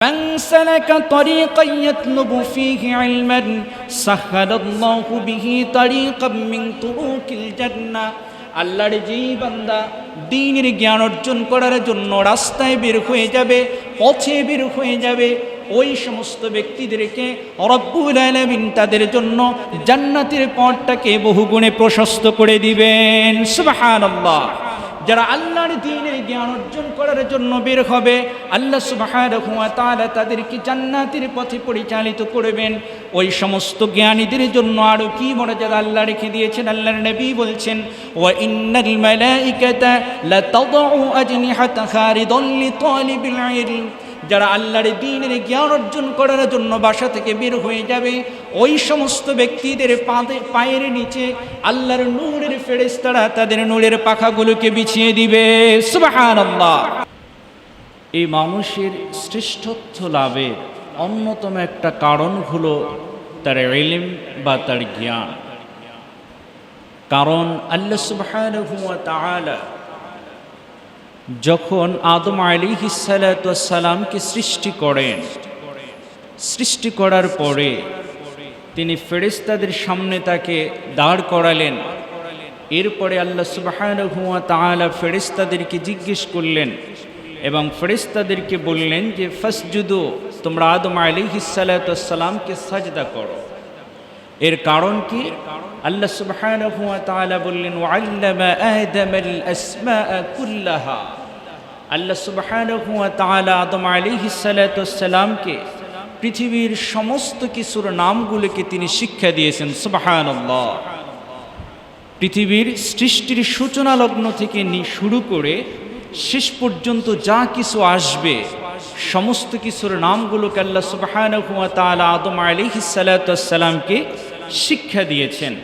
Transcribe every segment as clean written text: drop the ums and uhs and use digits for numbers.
من سلك طريقا يطلب فيه علما سهل الله به طريقا من طرق الجنة আল্লাহর যেই বান্দা দ্বীনের জ্ঞান অর্জন করার জন্য রাস্তায় বের হয়ে যাবে, পথে বের হয়ে যাবে, ওই সমস্ত ব্যক্তিদেরকে রব্বুল আলামিন তাদের জন্য জান্নাতের পথটাকে বহুগুণে প্রশস্ত করে দিবেন। সুবহানাল্লাহ। যারা আল্লাহর দ্বীনের জ্ঞান অর্জন করার জন্য বের হবে, আল্লাহ সুবহানাহু ওয়া তাআলা তাদেরকে জান্নাতের পথে পরিচালিত করবেন। ওই সমস্ত জ্ঞানীদের জন্য আরও কি মর্যাদা আল্লাহ রেখে দিয়েছেন। আল্লাহর নবী বলছেন, ওয়া ইন্নাল মালাইকাতা লাতাদউ আজনিহাতাহা রিদাল লিতালিবিল ইলম। যারা আল্লাহর দ্বীনের জ্ঞান অর্জন করার জন্য বাসা থেকে বের হয়ে যাবে, ওই সমস্ত ব্যক্তিদের পায়ের নিচে আল্লাহর নূরের ফেরেশতারা তাদের নূরের পাখাগুলোকে বিছিয়ে দিবে। সুবহানাল্লাহ। এই মানুষের শ্রেষ্ঠত্ব লাভের অন্যতম একটা কারণ হলো তার ইলম বা তার জ্ঞান। কারণ আল্লাহ সুবহানাহু ওয়া তাআলা যখন আদম আলাইহিস সালাতু ওয়াস সালামকে সৃষ্টি করেন, সৃষ্টি করার পরে তিনি ফেরেশতাদের সামনে তাকে দাঁড় করালেন। এরপরে আল্লাহ সুবহানাহু ওয়া তাআলা ফেরেশতাদেরকে জিজ্ঞেস করলেন এবং ফেরেশতাদেরকে বললেন যে ফাসজুদু, তোমরা আদম আলাইহিস সালাতু ওয়াস সালামকে সাজদা করো। এর কারণ কি? আল্লাহ সুবহানাহু ওয়া তাআলা বললেন ওয়াল্লামা আদামাল আসমাআ কুল্লাহা। আল্লাহ সুবহানাহু ওয়া তাআলা আদম আলাইহিস সালাতু ওয়াস সালামকে পৃথিবীর সমস্ত কিছুর নামগুলোকে তিনি শিক্ষা দিয়েছেন। সুবহানাল্লাহ। পৃথিবীর সৃষ্টির সূচনা লগ্ন থেকে শুরু করে শেষ পর্যন্ত যা কিছু আসবে সমস্ত কিছুর নামগুলোকে আল্লাহ সুবহানাহু ওয়া তাআলা আদম আলাইহিস সালাতু ওয়াস সালামকে শিক্ষা দিয়েছেন।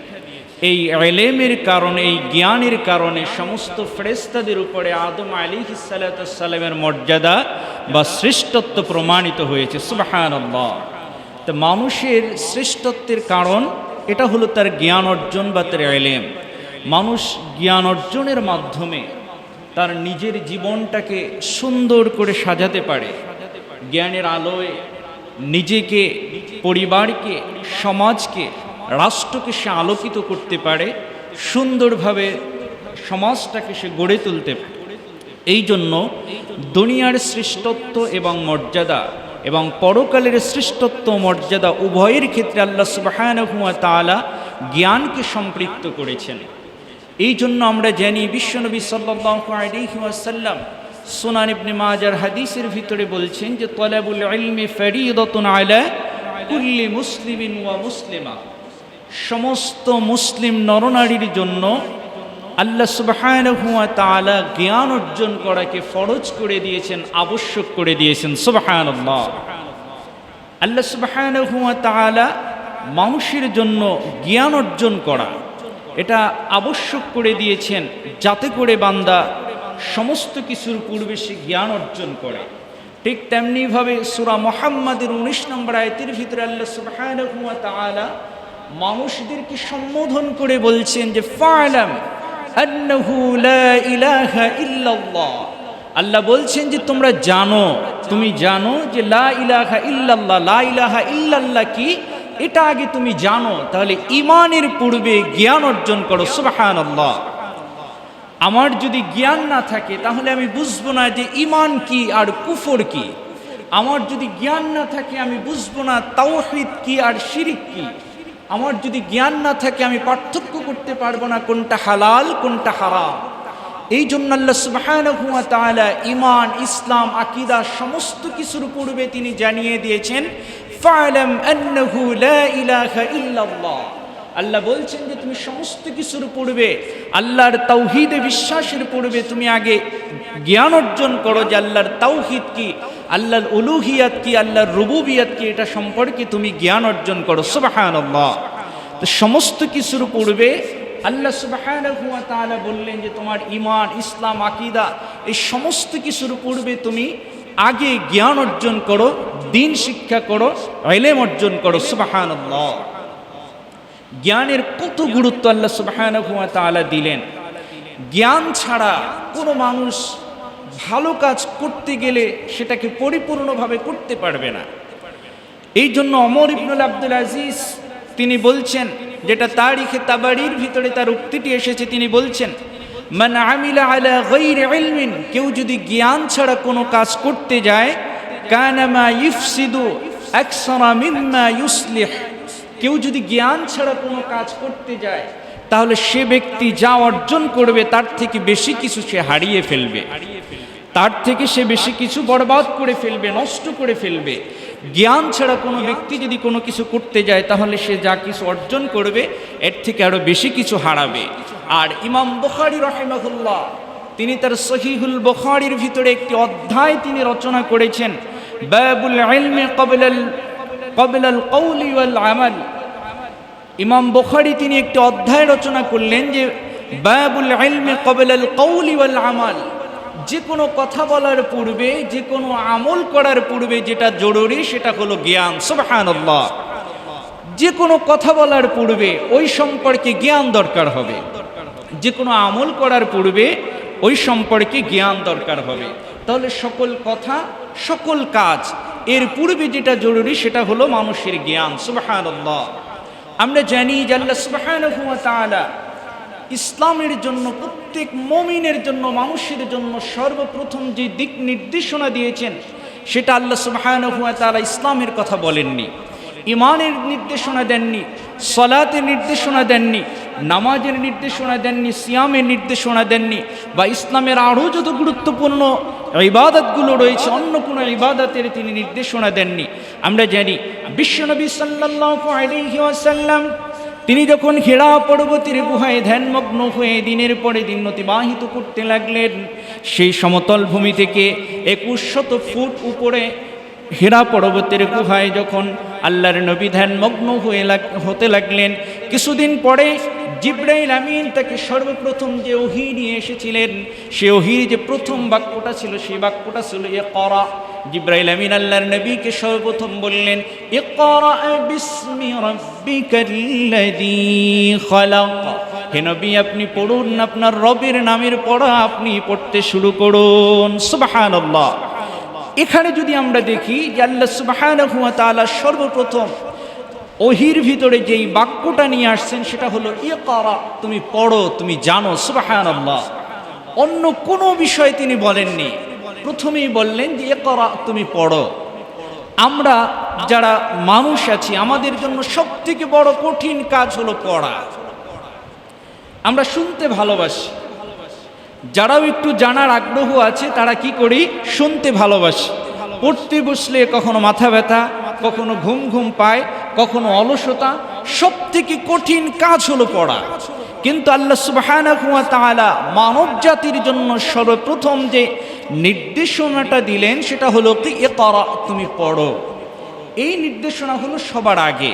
এই ইলমের কারণে, এই জ্ঞানের কারণে সমস্ত ফেরেশতাদের উপরে আদম আলাইহিস সালাতু ওয়াস সালামের মর্যাদা বা শ্রেষ্ঠত্ব প্রমাণিত হয়েছে। সুবহানাল্লাহ। তো মানুষের শ্রেষ্ঠত্বের কারণ এটা হলো তার জ্ঞান অর্জন বা তার ইলম। মানুষ জ্ঞান অর্জনের মাধ্যমে তার নিজের জীবনটাকে সুন্দর করে সাজাতে পারে। জ্ঞানের আলোয় নিজেকে, পরিবারকে, সমাজকে, রাষ্ট্রকে সে আলোকিত করতে পারে, সুন্দরভাবে সমাজটাকে সে গড়ে তুলতে পারে। এই জন্য দুনিয়ার শ্রেষ্ঠত্ব এবং মর্যাদা এবং পরকালের শ্রেষ্ঠত্ব মর্যাদা উভয়ের ক্ষেত্রে আল্লাহ সুবহানাহু ওয়া তাআলা জ্ঞানকে সম্পৃক্ত করেছেন। এই জন্য আমরা জানি বিশ্বনবী সাল্লাল্লাহু আলাইহি ওয়াসাল্লাম সুনান ইবনে মাজার হাদিসের ভিতরে বলছেন যে তলাবুল ইলমি ফরিদাতুন আলা কুল্লি মুসলিমিন ওয়া মুসলিমা। সমস্ত মুসলিম নরনারীর জন্য আল্লাহ সুবহানাহু ওয়া তাআলা জ্ঞান অর্জন করাকে ফরজ করে দিয়েছেন, আবশ্যক করে দিয়েছেন। সুবহানাল্লাহ। আল্লাহ সুবহানাহু ওয়া তাআলা মানুষের জন্য জ্ঞান অর্জন করা এটা আবশ্যক করে দিয়েছেন, যাতে করে বান্দা সমস্ত কিছুর পূর্বে সে জ্ঞান অর্জন করে। ঠিক তেমনিভাবে সূরা মুহাম্মাদের 19 নম্বর আয়াতের ভিতরে আল্লাহ সুবহানাহু ওয়া তাআলা মানুষদেরকে সম্বোধন করে বলছেন যে ফা'লাম আন্নাহু লা ইলাহা ইল্লাল্লাহ। আল্লাহ বলছেন যে তোমরা জানো, তুমি জানো যে লা ইলাহা ইল্লাল্লাহ। লা ইলাহা ইল্লাল্লাহ কি এটা আগে তুমি জানো, তাহলে ঈমানের পূর্বে জ্ঞান অর্জন করো। সুবহানাল্লাহ। আমার যদি জ্ঞান না থাকে তাহলে আমি বুঝবো না যে ঈমান কি আর কুফর কি। আমার যদি জ্ঞান না থাকে আমি বুঝবো না তাওহীদ কি আর শিরক কি। আমার যদি জ্ঞান না থাকে আমি পার্থক্য করতে পারবো না কোনটা হালাল কোনটা হারাম। এই জন্য আল্লাহ সুবহানাহু ওয়া তাআলা ঈমান, ইসলাম, আকীদা সমস্ত কিছুর পূর্বে তিনি জানিয়ে দিয়েছেন ফা'লাম আন্নাহু লা ইলাহা ইল্লাল্লাহ। আল্লাহ বলছেন যে তুমি সমস্ত কিছুর পূর্বে আল্লাহর তাওহীদে বিশ্বাসের পূর্বে তুমি আগে জ্ঞান অর্জন করো যে আল্লাহর তাওহীদ কি, আল্লাহর উলুহিয়াত কি, আল্লাহর রুবুবিয়াত কি, এটা সম্পর্কে তুমি জ্ঞান অর্জন করো। সুবহানাল্লাহ। তো সমস্ত কিছুর পূর্বে আল্লাহ সুবহানাহু ওয়া তাআলা বললেন যে তোমার ঈমান, ইসলাম, আকীদা এই সমস্ত কিছুর পূর্বে তুমি আগে জ্ঞান অর্জন করো, দ্বীন শিক্ষা করো, ইলম অর্জন করো। সুবহানাল্লাহ। জ্ঞানের কত গুরুত্ব আল্লাহ সুবহানাহু ওয়া তাআলা দিলেন। জ্ঞান ছাড়া কোনো মানুষ ভালো কাজ করতে গেলে সেটাকে পরিপূর্ণভাবে করতে পারবে না। এই জন্য ওমর ইবনুল আব্দুল আজিজ তিনি বলছেন, যেটা তারিখে তাবারির ভিতরে তার উক্তিটি এসেছে, তিনি বলছেন, মান আমিলা আলা গায়রি ইলমিন, কেউ যদি জ্ঞান ছাড়া কোনো কাজ করতে যায়, কানা মা ইফসিদু আকসারা মিম্মা ইউসলিহ, কেউ যদি জ্ঞান ছাড়া কোনো কাজ করতে যায় তাহলে সে ব্যক্তি যা অর্জন করবে তার থেকে বেশি কিছু সে হারিয়ে ফেলবে, তার থেকে সে বেশি কিছু বরবাদ করে ফেলবে, নষ্ট করে ফেলবে। জ্ঞান ছাড়া কোনো ব্যক্তি যদি কোনো কিছু করতে যায় তাহলে সে যা কিছু অর্জন করবে এর থেকে আরো বেশি কিছু হারাবে। আর ইমাম বুখারী রাহিমাহুল্লাহ তিনি তার সহিহুল বুখারীর ভিতরে একটি অধ্যায় তিনি রচনা করেছেন, বাবুল ইলমি ক্বাবলাল কওলি ওয়াল আমাল। ইমাম বুখারী তিনি একটি অধ্যায় রচনা করলেন যে বাবুল ইলমি ক্বাবলাল কওলি ওয়াল আমাল, যে কোনো কথা বলার পূর্বে, যে কোনো আমল করার পূর্বে যেটা জরুরি সেটা হলো জ্ঞান। সুবহানাল্লাহ। যে কোনো কথা বলার পূর্বে ওই সম্পর্কে জ্ঞান দরকার হবে, যে কোনো আমল করার পূর্বে ওই সম্পর্কে জ্ঞান দরকার হবে। তাহলে সকল কথা, সকল কাজ এর পূর্বে যেটা জরুরি সেটা হলো মানুষের জ্ঞান। সুবহানাল্লাহ। আমরা জানি যে আল্লাহ সুবহানাহু ওয়া তাআলা ইসলামের জন্য, প্রত্যেক মুমিনের জন্য, মানুষের জন্য সর্বপ্রথম যে দিক নির্দেশনা দিয়েছেন সেটা আল্লাহ সুবহানাহু ওয়া তাআলা ইসলামের কথা বলেননি, ইমানের নির্দেশনা দেননি, সালাতের নির্দেশনা দেননি, নামাজের নির্দেশনা দেননি, সিয়ামের নির্দেশনা দেননি, বা ইসলামের আরও যত গুরুত্বপূর্ণ ইবাদতগুলো রয়েছে অন্য কোনো ইবাদতের তিনি নির্দেশনা দেননি। আমরা জানি বিশ্বনবী সাল্লাল্লাহু আলাইহি ওয়াসাল্লাম তিনি যখন হিরা পর্বতের গুহায় ধ্যানমগ্ন হয়ে দিনের পরে দিন অতিবাহিত করতে লাগলেন, সেই সমতল ভূমি থেকে 2100 ফুট উপরে হিরা পর্বতের গুহায় যখন আল্লাহর নবী ধ্যানমগ্ন হতে লাগলেন, কিছুদিন পরে জিবরাইল আমিন তাকে সর্বপ্রথম যে ওহী নিয়ে এসেছিলেন, সে ওহীর যে প্রথম বাক্যটা ছিল সেই বাক্যটা ছিল ইকরা। জিবরাইল আমিন আল্লাহর নবীকে সর্বপ্রথম বললেন, ইকরা বিসমি রাব্বিকাল্লাযী খালাক, হে নবী আপনি পড়ুন, আপনার রবের নামের পড়া আপনি পড়তে শুরু করুন। সুবহানাল্লাহ। এখানে যদি আমরা দেখি যে আল্লাহ সুবহানাহু ওয়া তাআলা সর্বপ্রথম ওহীর ভিতরে যেই বাক্যটা নিয়ে আসছেন সেটা হলো ইকরা, তুমি পড়ো, তুমি জানো। সুবহানাল্লাহ। অন্য কোনো বিষয় তিনি বলেননি, প্রথমেই বললেন যে ইকরা, তুমি পড়ো। আমরা যারা মানুষ আছি আমাদের জন্য সবথেকে বড় কঠিন কাজ হলো পড়া। আমরা শুনতে ভালোবাসি, যারাও একটু জানার আগ্রহ আছে তারা কি করি, শুনতে ভালোবাসি। পড়তে বসলে কখনো মাথা ব্যথা, কখনো ঘুম ঘুম পায়, কখনো অলসতা। সবথেকে কঠিন কাজ হলো পড়া। কিন্তু আল্লাহ সুবহানাহু ওয়া তাআলা মানব জাতির জন্য সর্বপ্রথম যে নির্দেশনাটা দিলেন সেটা হলো কি ইকরা, তুমি পড়ো। এই নির্দেশনা হলো সবার আগে।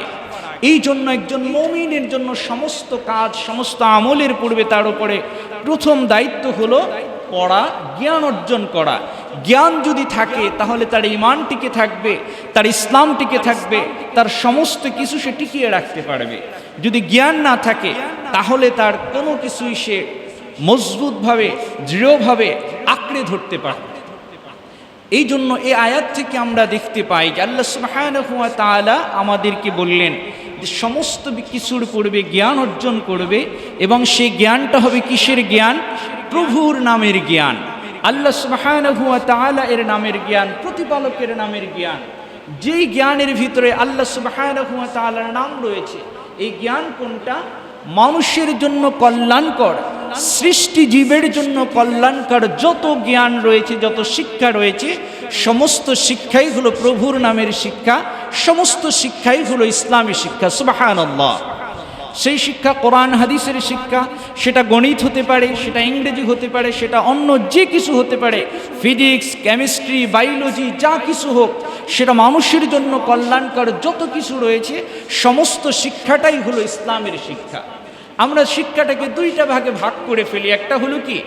এই জন্য একজন মুমিনের জন্য সমস্ত কাজ, সমস্ত আমলের পূর্বে তার উপরে প্রথম দায়িত্ব হলো পড়া, জ্ঞান অর্জন করা। জ্ঞান যদি থাকে তাহলে তার ঈমান টিকে থাকবে, তার ইসলাম টিকে থাকবে, তার সমস্ত কিছু সে টিকিয়ে রাখতে পারবে। যদি জ্ঞান না থাকে তাহলে তার কোনো কিছুই সে মজবুতভাবে, দৃঢ়ভাবে আঁকড়ে ধরতে পারবে। এই জন্য এই আয়াত থেকে আমরা দেখতে পাই যে আল্লাহ সুবহানাহু ওয়া তাআলা আমাদেরকে বললেন যে সমস্ত কিছুর পূর্বে জ্ঞান অর্জন করবে, এবং সেই জ্ঞানটা হবে কিসের জ্ঞান? প্রভুর নামের জ্ঞান। আল্লাহ সুবহানাহু ওয়া তাআলা এর নামের জ্ঞান, প্রতিপালকের নামের জ্ঞান। যেই জ্ঞানের ভিতরে আল্লাহ সুবহানাহু ওয়া তাআলার নাম রয়েছে, এই জ্ঞান কোনটা? মানুষের জন্য কল্যাণকর, সৃষ্টি জীবের জন্য কল্যাণকর যত জ্ঞান রয়েছে, যত শিক্ষা রয়েছে, সমস্ত শিক্ষাই হলো প্রভুর নামের শিক্ষা, সমস্ত শিক্ষাই হলো ইসলামী শিক্ষা। সুবহানাল্লাহ। সেই শিক্ষা কোরআন হাদিসের শিক্ষা, সেটা গণিত হতে পারে, সেটা ইংরেজি হতে পারে, সেটা অন্য যে কিছু হতে পারে, ফিজিক্স, কেমিস্ট্রি, বায়োলজি, যা কিছু হোক, সেটা মানুষের জন্য কল্যাণকর যত কিছু রয়েছে সমস্ত শিক্ষাটাই হলো ইসলামের শিক্ষা। আমরা শিক্ষাটাকে দুইটা ভাগে ভাগ করে ফেলি। একটা হলো কি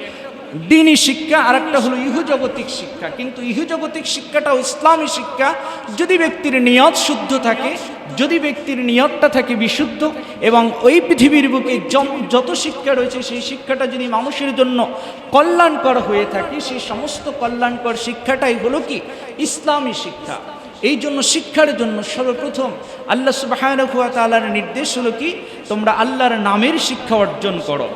দ্বীনি শিক্ষা, আর একটা হলো ইহজগতিক শিক্ষা। কিন্তু ইহজগতিক শিক্ষাটাও ইসলামী শিক্ষা যদি ব্যক্তির নিয়ত শুদ্ধ থাকে, যদি ব্যক্তির নিয়তটা থাকে বিশুদ্ধ, এবং ওই পৃথিবীর বুকে যত শিক্ষা রয়েছে সেই শিক্ষাটা যদি মানুষের জন্য কল্যাণকর হয়ে থাকে, সেই সমস্ত কল্যাণকর শিক্ষাটাই হলো কি ইসলামী শিক্ষা। এই জন্য শিক্ষার জন্য সর্বপ্রথম আল্লাহ সুবহানাহু ওয়া তাআলার নির্দেশ হলো কি, তোমরা আল্লাহর নামের শিক্ষা অর্জন করো।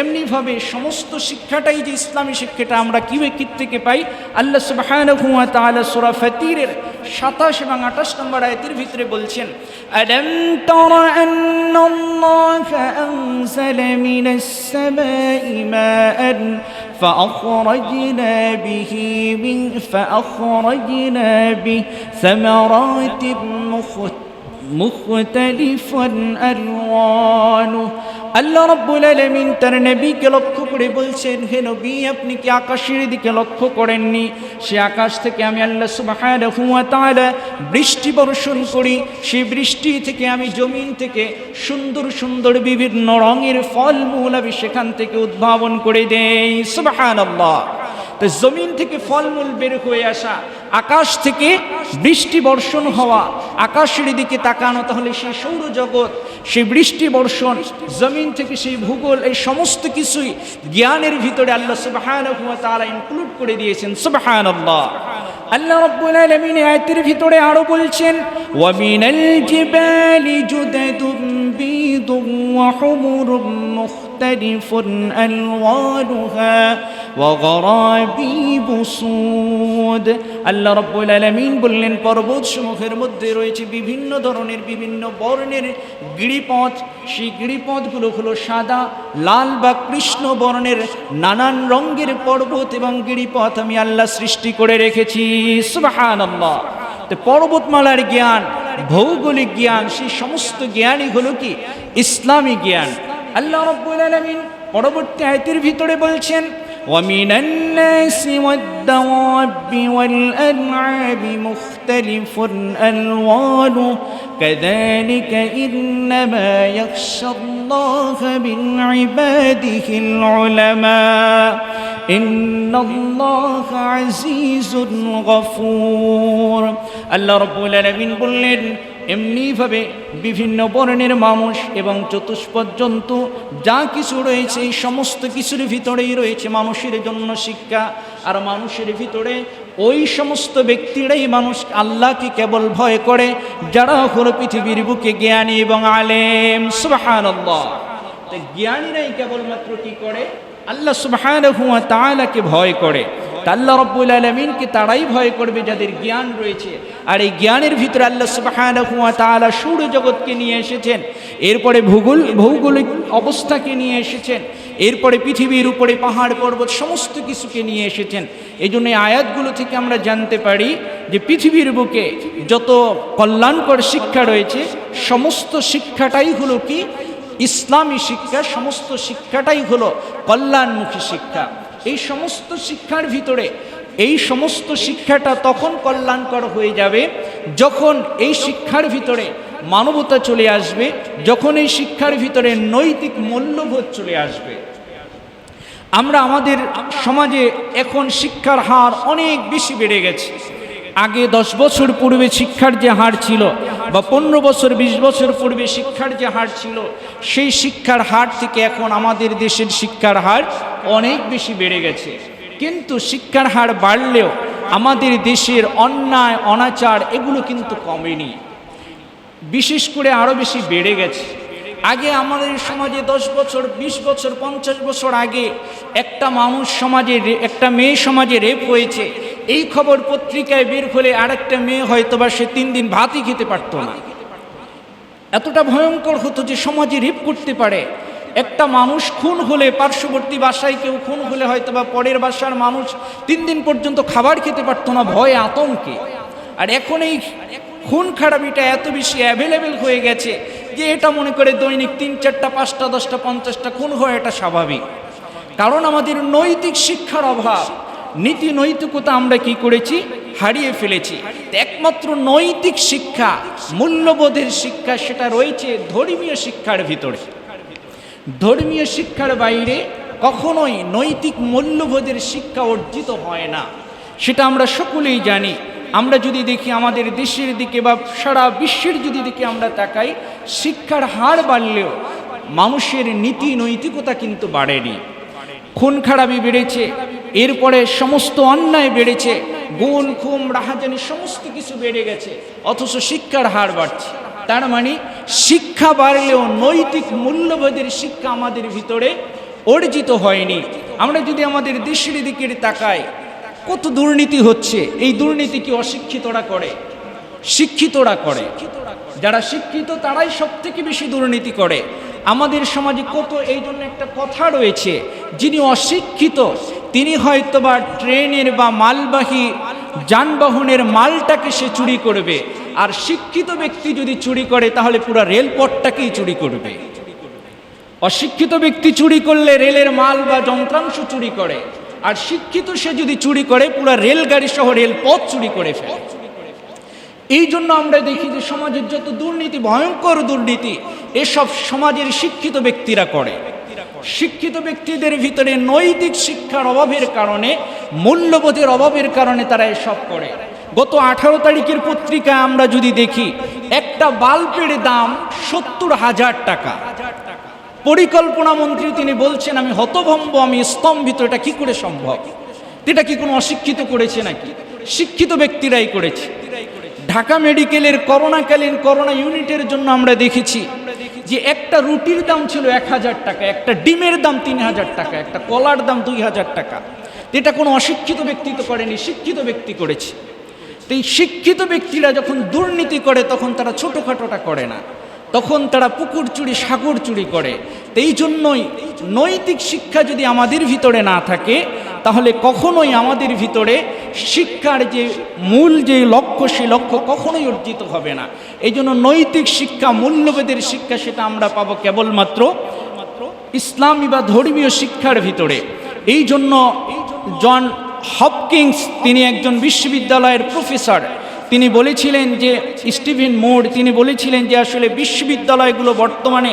এমনিভাবে সমস্ত শিক্ষাটাই যে ইসলামী শিক্ষাটা আমরা কি থেকে পাই, আল্লাহ সুবহানাহু ওয়া তাআলা সূরা ফাতিরের 27 এবং 28 নম্বর আয়াতের ভিতরে বলছেন, আলাম তারা আন্নাল্লাহা আনজালা মিনাস সামাই মাআন فأخرجنا به ثمرات مختلفا ألوانه। আল্লাহ রাব্বুল আলামিন তার নবীকে লক্ষ্য করে বলছেন, হে নবী, আপনি কি আকাশের দিকে লক্ষ্য করেননি? সে আকাশ থেকে আমি আল্লাহ সুবহানাহু ওয়া তাআলা বৃষ্টি বর্ষণ করি, সেই বৃষ্টি থেকে আমি জমিন থেকে সুন্দর সুন্দর বিভিন্ন রঙের ফলমূল আমি সেখান থেকে উদ্ভাবন করে দেই। সুবহানাল্লাহ। তো জমিন থেকে ফলমূল বের হয়ে আসা, আকাশ থেকে বৃষ্টি বর্ষণ হওয়া, আকাশের দিকে তাকানো, তাহলে সেই সৌরজগৎ, সেই বৃষ্টি বর্ষণ, জমিন থেকে সেই ভূগোল, এই সমস্ত কিছুই জ্ঞানের ভিতরে আল্লাহ সুবহানাহু ওয়া তাআলা ইনক্লুড করে দিয়েছেন। সুবহানাল্লাহ। আল্লাহ রাব্বুল আলামিন আয়াতের ভিতরে আরো বলছেন, ওয়া মিনাল জিবালি জুদাদুম বিদুম ওয়া হুমুরুম মুখতালিফুন আলওয়ানুহা ওয়া গরাবিবু সুদ। আল্লাহ রাব্বুল আলামিন বললেন, পর্বতসমূহের মধ্যে রয়েছে বিভিন্ন ধরনের বিভিন্ন বর্ণের গিরিপথ। সেই গিরিপথগুলো হলো সাদা, লাল বা কৃষ্ণ বর্ণের নানান রঙের পর্বত এবং গিরিপথ আমি আল্লাহ সৃষ্টি করে রেখেছি। সুবহানাল্লাহ। তো পর্বতমালার জ্ঞান, ভৌগোলিক জ্ঞান, সেই সমস্ত জ্ঞানই হলো কি ইসলামী জ্ঞান। আল্লাহ রাব্বুল আলামিন পরবর্তী আয়াতের ভিতরে বলছেন, وَمِنَ النَّاسِ وَالدَّوَابِّ وَالْأَنْعَامِ مُخْتَلِفٌ أَلْوَانُهُ كَذَلِكَ إِنَّمَا يَخْشَى اللَّهَ مِنْ عِبَادِهِ الْعُلَمَاءُ إِنَّ اللَّهَ عَزِيزٌ غَفُورٌ। আল্লাহ রাব্বুল আলামিন বললেন, এমনিভাবে বিভিন্ন বর্ণের মানুষ এবং চতুষ্পদ জন্তু যা কিছু রয়েছে, এই সমস্ত কিছুর ভিতরেই রয়েছে মানুষের জন্য শিক্ষা। আর মানুষের ভিতরে ওই সমস্ত ব্যক্তিরাই মানুষ আল্লাহকে কেবল ভয় করে যারা হলো পৃথিবীর বুকে জ্ঞানী এবং আলেম। সুবহানাল্লাহ। তো জ্ঞানীরাই কেবলমাত্র কি করে? আল্লাহ সুবহানাহু ওয়া তাআলাকে ভয় করে। আল্লাহ রাব্বুল আলামিনকে তারাই ভয় করবে যাদের জ্ঞান রয়েছে। আর এই জ্ঞানের ভিতরে আল্লাহ সুবহানাহু ওয়া তাআলা সৌরজগৎকে নিয়ে এসেছেন, এরপরে ভৌগোলিক অবস্থাকে নিয়ে এসেছেন, এরপরে পৃথিবীর উপরে পাহাড় পর্বত সমস্ত কিছুকে নিয়ে এসেছেন। এই জন্য এই আয়াতগুলো থেকে আমরা জানতে পারি যে পৃথিবীর বুকে যত কল্যাণকর শিক্ষা রয়েছে সমস্ত শিক্ষাটাই হলো কি ইসলামী শিক্ষা, সমস্ত শিক্ষাটাই হলো কল্যাণমুখী শিক্ষা। এই সমস্ত শিক্ষার ভিতরে এই সমস্ত শিক্ষাটা তখন কল্যাণকর হয়ে যাবে যখন এই শিক্ষার ভিতরে মানবতা চলে আসবে, যখন এই শিক্ষার ভিতরে নৈতিক মূল্যবোধ চলে আসবে। আমরা আমাদের সমাজে এখন শিক্ষার হার অনেক বেশি বেড়ে গেছে। আগে 10 বছর পূর্বে শিক্ষার যে হার ছিল বা 15 বছর 20 বছর পূর্বে শিক্ষার যে হার ছিল, সেই শিক্ষার হার থেকে এখন আমাদের দেশের শিক্ষার হার অনেক বেশি বেড়ে গেছে। কিন্তু শিক্ষার হার বাড়লেও আমাদের দেশের অন্যায় অনাচার এগুলো কিন্তু কমেনি, বিশেষ করে আরও বেশি বেড়ে গেছে। আগে আমাদের সমাজে 10 বছর 20 বছর 50 বছর আগে একটা মানুষ সমাজে, একটা মেয়ে সমাজে রেপ হয়েছে, এই খবর পত্রিকায় বের হলে আরেকটা মেয়ে হয়তোবা সে 3 দিন ভাতই খেতে পারতো না। এতটা ভয়ঙ্কর হতো যে সমাজে রেপ করতে পারে। একটা মানুষ খুন হলে, পার্শ্ববর্তী বাসায় কেউ খুন হলে হয়তোবা পরের বাসার মানুষ 3 দিন পর্যন্ত খাবার খেতে পারতো না ভয়ে আতঙ্কে। আর এখন এই খুন খারাপিটা এত বেশি অ্যাভেলেবেল হয়ে গেছে যে এটা মনে করে দৈনিক 3, 4, 5, 10, 50টা খুন হয়, এটা স্বাভাবিক। কারণ আমাদের নৈতিক শিক্ষার অভাব, নীতি নৈতিকতা আমরা কি করেছি? হারিয়ে ফেলেছি। একমাত্র নৈতিক শিক্ষা, মূল্যবোধের শিক্ষা, সেটা রয়েছে ধর্মীয় শিক্ষার ভিতরে। ধর্মীয় শিক্ষার বাইরে কখনোই নৈতিক মূল্যবোধের শিক্ষা অর্জিত হয় না। সেটা আমরা সকলেই জানি। আমরা যদি দেখি আমাদের দেশের দিকে বা সারা বিশ্বের যদি দিকে আমরা তাকাই, শিক্ষার হার বাড়লেও মানুষের নীতি নৈতিকতা কিন্তু বাড়েনি। খুন খারাপি বেড়েছে, এরপরে সমস্ত অন্যায় বেড়েছে, গুণ খুম রাহাজানি সমস্ত কিছু বেড়ে গেছে, অথচ শিক্ষার হার বাড়ছে। তার মানে শিক্ষা বাড়লেও নৈতিক মূল্যবোধের শিক্ষা আমাদের ভিতরে অর্জিত হয়নি। আমরা যদি আমাদের দেশের দিকে তাকাই, কত দুর্নীতি হচ্ছে। এই দুর্নীতি কি অশিক্ষিতরা করে? শিক্ষিতরা করে। যারা শিক্ষিত তারাই সব থেকে বেশি দুর্নীতি করে। আমাদের সমাজে কত, এই জন্য একটা কথা রয়েছে, যিনি অশিক্ষিত তিনি হয়তোবা ট্রেনের বা মালবাহী যানবাহনের মালটাকে সে চুরি করবে, আর শিক্ষিত ব্যক্তি যদি চুরি করে তাহলে পুরো রেলপথটাকেই চুরি করবে। অশিক্ষিত ব্যক্তি চুরি করলে রেলের মাল বা যন্ত্রাংশ চুরি করে, আর শিক্ষিত সে যদি চুরি করে পুরো রেলগাড়ি সহ রেলপথ চুরি করে ফেলে। এই জন্য আমরা দেখি যে সমাজের যত দুর্নীতি, ভয়ঙ্কর দুর্নীতি, এসব সমাজের শিক্ষিত ব্যক্তিরা করে। শিক্ষিত ব্যক্তিদের ভিতরে নৈতিক শিক্ষার অভাবের কারণে, মূল্যবোধের অভাবের কারণে তারা এসব করে। গত 18 তারিখের পত্রিকায় আমরা যদি দেখি, একটা বাল্বের দাম 70,000 টাকা। পরিকল্পনা মন্ত্রী তিনি বলছেন, আমি হতভম্ব, আমি স্তম্ভিত, এটা কি করে সম্ভব? এটা কি কোনো অশিক্ষিত করেছে নাকি? শিক্ষিত ব্যক্তিরাই করেছে। ঢাকা মেডিকেলের করোনাকালীন করোনা ইউনিটের জন্য আমরা দেখেছি যে একটা রুটির দাম ছিল 1000 টাকা, একটা ডিমের দাম 3000 টাকা, একটা কলার দাম 2000 টাকা। এটা কোনো অশিক্ষিত ব্যক্তি তো করেনি, শিক্ষিত ব্যক্তি করেছে। তো এই শিক্ষিত ব্যক্তিরা যখন দুর্নীতি করে তখন তারা ছোটোখাটোটা করে না, তখন তারা পুকুর চুরি, সাগর চুরি করে। তো এই জন্যই নৈতিক শিক্ষা যদি আমাদের ভিতরে না থাকে তাহলে কখনোই আমাদের ভিতরে শিক্ষার যে মূল যে লক্ষ্য, সেই লক্ষ্য কখনোই অর্জিত হবে না। এই জন্য নৈতিক শিক্ষা, মূল্যবোধের শিক্ষা, সেটা আমরা পাবো কেবলমাত্র ইসলামী বা ধর্মীয় শিক্ষার ভিতরে। এই জন্য জন হপকিন্স, তিনি একজন বিশ্ববিদ্যালয়ের প্রফেসর, তিনি বলেছিলেন যে, স্টিভেন মুর তিনি বলেছিলেন যে আসলে বিশ্ববিদ্যালয়গুলো বর্তমানে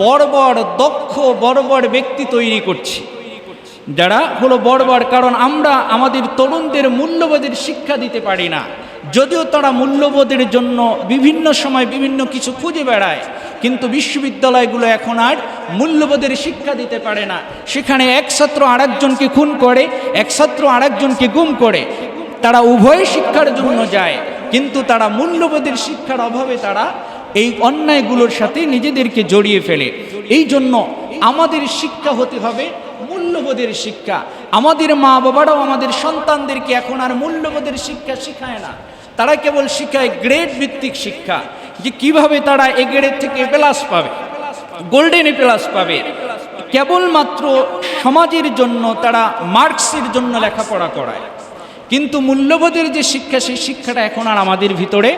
বড় বড় দক্ষ বড় বড় ব্যক্তি তৈরি করছে, যারা হলো বড় বড়, কারণ আমরা আমাদের তরুণদের মূল্যবোধের শিক্ষা দিতে পারি না। যদিও তারা মূল্যবোধের জন্য বিভিন্ন সময় বিভিন্ন কিছু খুঁজে বেড়ায়, কিন্তু বিশ্ববিদ্যালয়গুলো এখন আর মূল্যবোধের শিক্ষা দিতে পারে না। সেখানে এক ছাত্র আরেকজনকে খুন করে, এক ছাত্র আরেকজনকে গুম করে। তারা উভয় শিক্ষার জন্য যায়, কিন্তু তারা মূল্যবোধের শিক্ষার অভাবে তারা এই অন্যায়গুলোর সাথে নিজেদেরকে জড়িয়ে ফেলে। এই জন্য আমাদের শিক্ষা হতে হবে মূল্যবোধের শিক্ষা। আমাদের মা বাবারাও আমাদের সন্তানদেরকে এখন আর মূল্যবোধের শিক্ষা শেখায় না, তারা কেবল শিখায় গ্রেড ভিত্তিক শিক্ষা, যে কিভাবে তারা এ গ্রেড থেকে প্লাস পাবে, গোল্ডেন প্লাস পাবে। কেবলমাত্র সমাজের জন্য তারা মার্কসের জন্য লেখাপড়া করায়, কিন্তু মূল্যবোধের যে শিক্ষা, সেই শিক্ষাটা এখন আর আমাদের ভিতরে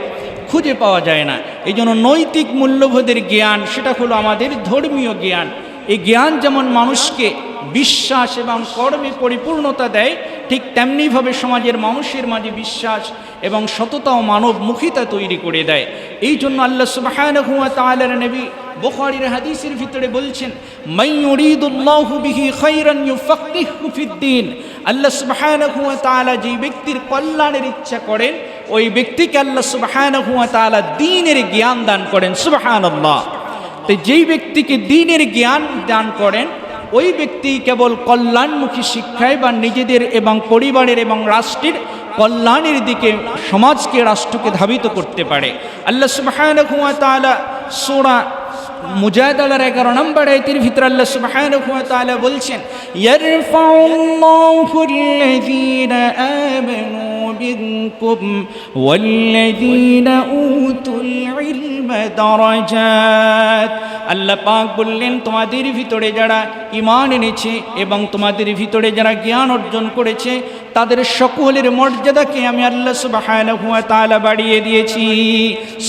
খুঁজে পাওয়া যায় না। এই জন্য নৈতিক মূল্যবোধের জ্ঞান, সেটা হলো আমাদের ধর্মীয় জ্ঞান। এই জ্ঞান যেমন মানুষকে বিশ্বাস এবং কর্মে পরিপূর্ণতা দেয়, ঠিক তেমনিভাবে সমাজের মানুষের মাঝে বিশ্বাস এবং সততা ও মানবমুখিতা তৈরি করে দেয়। এই জন্য আল্লাহ সুবহানাহু ওয়া তাআলার নবী বুখারীর হাদিসের ভিতরে বলছেন, মান ইউরিদুল্লাহু বিহি খায়রান ইউফাক্কিহু ফিদ্দীন। আল্লাহ সুবহানাহু ওয়া তাআলা যে ব্যক্তির কল্যাণের ইচ্ছা করেন, ওই ব্যক্তিকে আল্লাহ সুবহানাহু ওয়া তাআলা দ্বীনের জ্ঞান দান করেন। সুবহানাল্লাহ। তো যেই ব্যক্তিকে দ্বীনের জ্ঞান দান করেন, ওই ব্যক্তি কেবল কল্যাণমুখী শিক্ষায় বা নিজেদের এবং পরিবারের এবং রাষ্ট্রের কল্যাণের দিকে সমাজকে, রাষ্ট্রকে ধাবিত করতে পারে। আল্লাহ সুবহানাহু ওয়া তাআলা সূরা মুজাদালার 11 নম্বর আয়াতের ভিতরে আল্লাহ সুবহানাহু ওয়া তাআলা বলছেন, ইয়ারফাউল্লাহুল্লাযীনা আমানু বিনকুম ওয়াল্লাযীনা উতুল ইলমা দারাজাত। আল্লাহ পাক বললেন, তোমাদের ভিতরে যারা ঈমান এনেছে এবং তোমাদের ভিতরে যারা জ্ঞান অর্জন করেছে, তাদের সকলের মর্যাদাকে আমি আল্লাহ সুবহানাহু ওয়া তাআলা বাড়িয়ে দিয়েছি।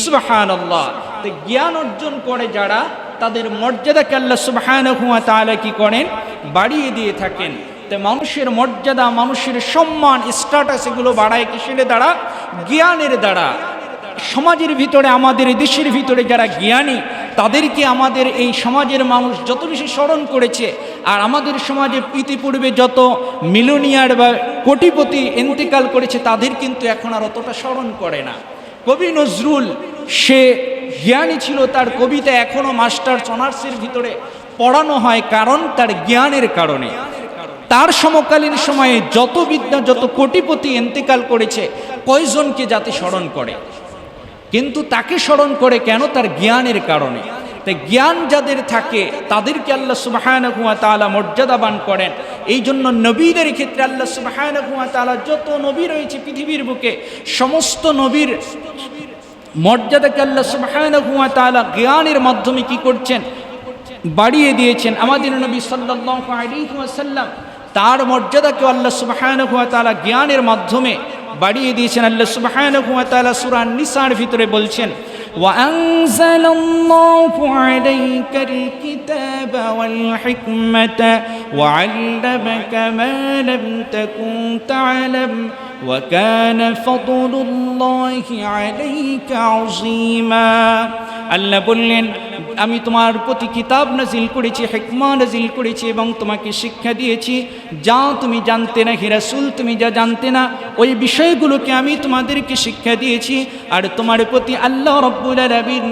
সুবহানাল্লাহ। তো জ্ঞান অর্জন করে যারা, তাদের মর্যাদাকে আল্লাহ সুবহানাহু ওয়া তাআলা কি করেন? বাড়িয়ে দিয়ে থাকেন। তো মানুষের মর্যাদা, মানুষের সম্মান, স্ট্যাটাস, এগুলো বাড়ায় কিসের দ্বারা? জ্ঞানের দ্বারা। সমাজের ভিতরে, আমাদের দেশের ভিতরে যারা জ্ঞানী, তাদেরকে আমাদের এই সমাজের মানুষ যত বেশি স্মরণ করেছে, আর আমাদের সমাজে ইতিপূর্বে যত মিলিয়নিয়ার বা কোটিপতি ইন্তেকাল করেছে তাদের কিন্তু এখন আর অতটা স্মরণ করে না। কবি নজরুল সে জ্ঞানী ছিল, তার কবিতা এখনও মাস্টার্স অনার্সের ভিতরে পড়ানো হয়, কারণ তার জ্ঞানের কারণে। তার সমকালীন সময়ে যত বিদ্যা যত কোটিপতি ইন্তেকাল করেছে কয়জনকে জাতি স্মরণ করে, কিন্তু তাকে স্মরণ করে কেন? তার জ্ঞানের কারণে। তাই জ্ঞান যাদের থাকে তাদেরকে আল্লাহ সুবহানাহু ওয়া তাআলা মর্যাদাবান করেন। এই জন্য নবীদের ক্ষেত্রে আল্লাহ সুবহানাহু ওয়া তাআলা যত নবী রয়েছে পৃথিবীর বুকে সমস্ত নবীর মর্যাদাকে আল্লাহ সুবহানাহু ওয়া তাআলা জ্ঞানের মাধ্যমে কি করছেন? বাড়িয়ে দিয়েছেন। আমাদের নবী সাল্লাল্লাহু আলাইহি ওয়াসাল্লাম তার মর্যাদাকে আল্লাহ সুবহানাহু ওয়া তাআলা জ্ঞানের মাধ্যমে বাড়িয়ে দিয়েছেন। আল্লাহ সুবহানাহু ওয়া তাআলা সূরা নিসার ভিতরে বলছেন, ওয়া আনজালাল্লাহু আলাইকাল কিতাবা ওয়াল হিকমাতা ওয়া আল্লামাকা মা লাম তাকুন তা'লাম ওয়া কানা ফাদলুল্লাহি আলাইকা আযীমা। আল্লাহ বললেন, আমি তোমার প্রতি কিতাব নাজিল করেছি, হিকমা নাজিল করেছি এবং তোমাকে শিক্ষা দিয়েছি যা তুমি জানতে না, হে রাসূল তুমি যা জানতে না ওই বিষয়গুলোকে আমি তোমাদেরকে শিক্ষা দিয়েছি। আর তোমার প্রতি আল্লাহ রাব্বুল আলামিন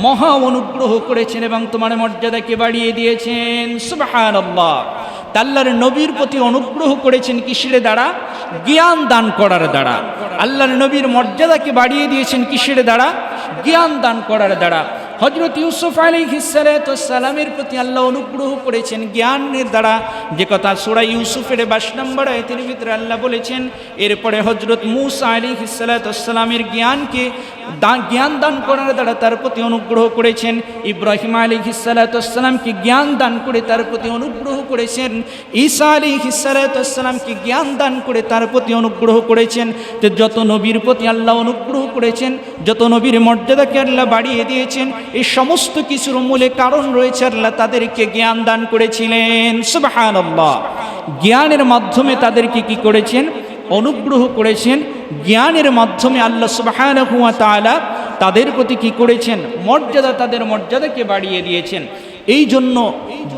মহা অনুগ্রহ করেছেন এবং তোমার মর্যাদাকে বাড়িয়ে দিয়েছেন। সুবহানাল্লাহ। আল্লাহর নবীর প্রতি অনুগ্রহ করেছেন কিসের দ্বারা? জ্ঞান দান করার দ্বারা। আল্লাহর নবীর মর্যাদাকে বাড়িয়ে দিয়েছেন কিসের দ্বারা? জ্ঞান দান করার দ্বারা। হযরত ইউসুফ আলাইহিস সালামের প্রতি আল্লাহ অনুগ্রহ করেছেন জ্ঞানের দ্বারা, যে কথা সূরা ইউসুফের 22 নম্বর আয়াতের ভিতরে আল্লাহ বলেছেন। এরপরে হযরত মূসা আলাইহিস সালামের জ্ঞান দান করার দ্বারা তার প্রতি অনুগ্রহ করেছেন। ইব্রাহিম আলাইহিস সালামকে জ্ঞান দান করে তার প্রতি অনুগ্রহ করেছেন। ঈসা আলাইহিস সালামকে জ্ঞান দান করে তার প্রতি অনুগ্রহ করেছেন। তো যত নবীর প্রতি আল্লাহ অনুগ্রহ করেছেন, যত নবীর মর্যাদাকে আল্লাহ বাড়িয়ে দিয়েছেন, এই সমস্ত কিছুর মূলে কারণ রয়েছে আল্লাহ তাদেরকে জ্ঞান দান করেছিলেন। সুবহানাল্লাহ। জ্ঞানের মাধ্যমে তাদেরকে কি করেছেন? অনুগ্রহ করেছেন। জ্ঞানের মাধ্যমে আল্লাহ সুবহানাহু ওয়া তাআলা তাদের প্রতি কি করেছেন? মর্যাদা, তাদের মর্যাদাকে বাড়িয়ে দিয়েছেন। এই জন্য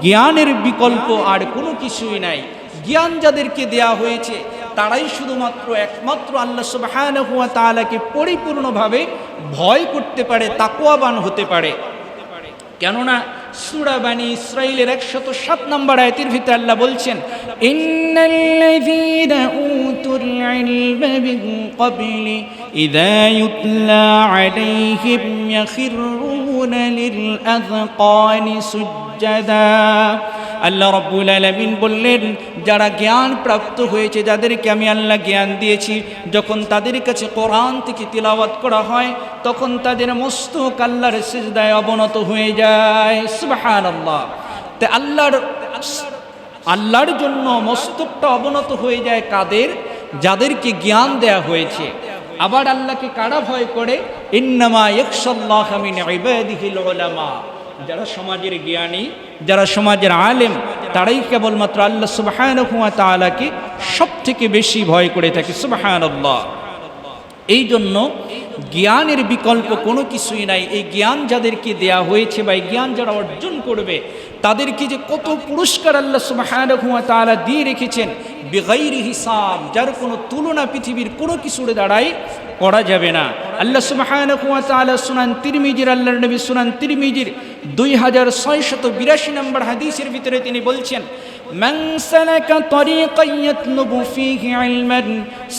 জ্ঞানের বিকল্প আর কোনো কিছুই নাই। জ্ঞান যাদেরকে দেয়া হয়েছে তারাই শুধুমাত্র একমাত্র আল্লাহ সুবহানাহু ওয়া তাআলাকে পরিপূর্ণভাবে ভয় করতে পারে, তাকওয়াবান হতে পারে। কেননা সূরা বানী ইসরাঈলের 107 নম্বর আয়াতের ভিতরে আল্লাহ বলছেন, ইন্নাল্লাযীনা উতুল ইলমা মিন ক্বাবলি ইযা ইউতলা আলাইহিম ইয়াখিরুনা লিল আযকানি সুজ্জাদা। আল্লাহ রাব্বুল আলামিন বললেন, যারা জ্ঞান প্রাপ্ত হয়েছে, যাদেরকে আমি আল্লাহ জ্ঞান দিয়েছি, যখন তাদের কাছে কোরআন থেকে তিলাওয়াত করা হয় তখন তাদের মস্তক আল্লাহর সিজদায় অবনত হয়ে যায়। সুবহানাল্লাহ। তে আল্লাহর জন্য মস্তকটা অবনত হয়ে যায় কাদের? যাদেরকে জ্ঞান দেয়া হয়েছে। আবার আল্লাহকে কারা ভয় করে? ইন্নামা ইয়াখশাল্লাহা মিন ইবাদিহিল উলামা। যারা সমাজের জ্ঞানী, যারা সমাজের আলেম, তারাই কেবলমাত্র আল্লাহ সুবহানাহু ওয়া তাআলাকে সবথেকে বেশি ভয় করে থাকে। সুবহানাল্লাহ। এই জন্য জ্ঞানের বিকল্প কোনো কিছুই নাই। এই জ্ঞান যাদেরকে দেয়া হয়েছে বা এই জ্ঞান যারা অর্জন করবে তাদেরকে যে কত পুরস্কার আল্লাহ সুবহানাহু ওয়া তাআলা দিয়ে রেখেছেন বিগাইরি হিসাব, যার কোনো তুলনা পৃথিবীর কোনো কিছুর দ্বারাই করা যাবে না। আল্লাহ সুবহানাহু ওয়া তাআলা সুনান তিরমিজির, আল্লাহর নবী সুনান তিরমিজির 2682 নম্বর হাদিসের ভিতরে তিনি বলছেন, মান সালাকা তরিকান ইয়াতলুবু ফীহি ইলমান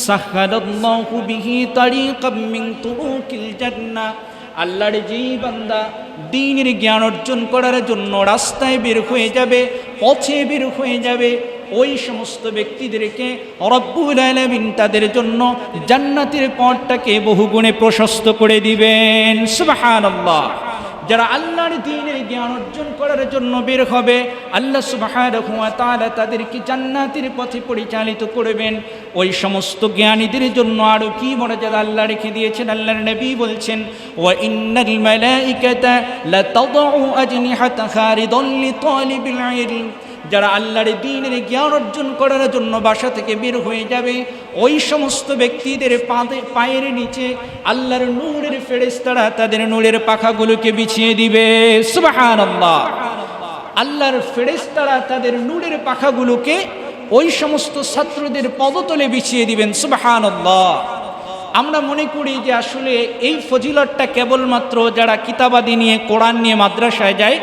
সাহহালাল্লাহু বিহি তরিকাম মিন তুরুকিল জান্নাহ। আল্লাহর যেই বান্দা দ্বীনের জ্ঞান অর্জন করার জন্য রাস্তায় বের হয়ে যাবে, পথে বের হয়ে যাবে, ওই সমস্ত ব্যক্তিদেরকে রব্বুল আলামিন তাদের জন্য জান্নাতের পথটাকে বহুগুণে প্রশস্ত করে দিবেন। সুবহানাল্লাহ। যারা আল্লাহর দ্বীনের জ্ঞান অর্জন করার জন্য বের হবে, আল্লাহ সুবহানাহু ওয়া তাআলা তাদেরকে জান্নাতের পথে পরিচালিত করবেন। ওই সমস্ত জ্ঞানীদের জন্য আরও কি মর্যাদা আল্লাহ রেখে দিয়েছেন। আল্লাহর নবী বলছেন, ওয়া ইন্নাল মালাইকাতা লাতাদউ আজনিহাতাহা রিদাল লিতালিবিল ইলম যারা আল্লাহর দ্বীনের জ্ঞান অর্জন করার জন্য বাসা থেকে বের হয়ে যাবে, ওই সমস্ত ব্যক্তিদের পায়ের নিচে আল্লাহর নূরের ফেরেশতারা তাদের নূরের পাখাগুলোকে বিছিয়ে দিবে। সুবহানাল্লাহ। আল্লাহর ফেরেশতারা তাদের নূরের পাখাগুলোকে ওই সমস্ত ছাত্রদের পদতলে বিছিয়ে দিবেন। সুবহানাল্লাহ। আমরা মনে করি যে আসলে এই ফজিলতটা কেবলমাত্র যারা কিতাবাদি নিয়ে কোরআন নিয়ে মাদ্রাসায় যায়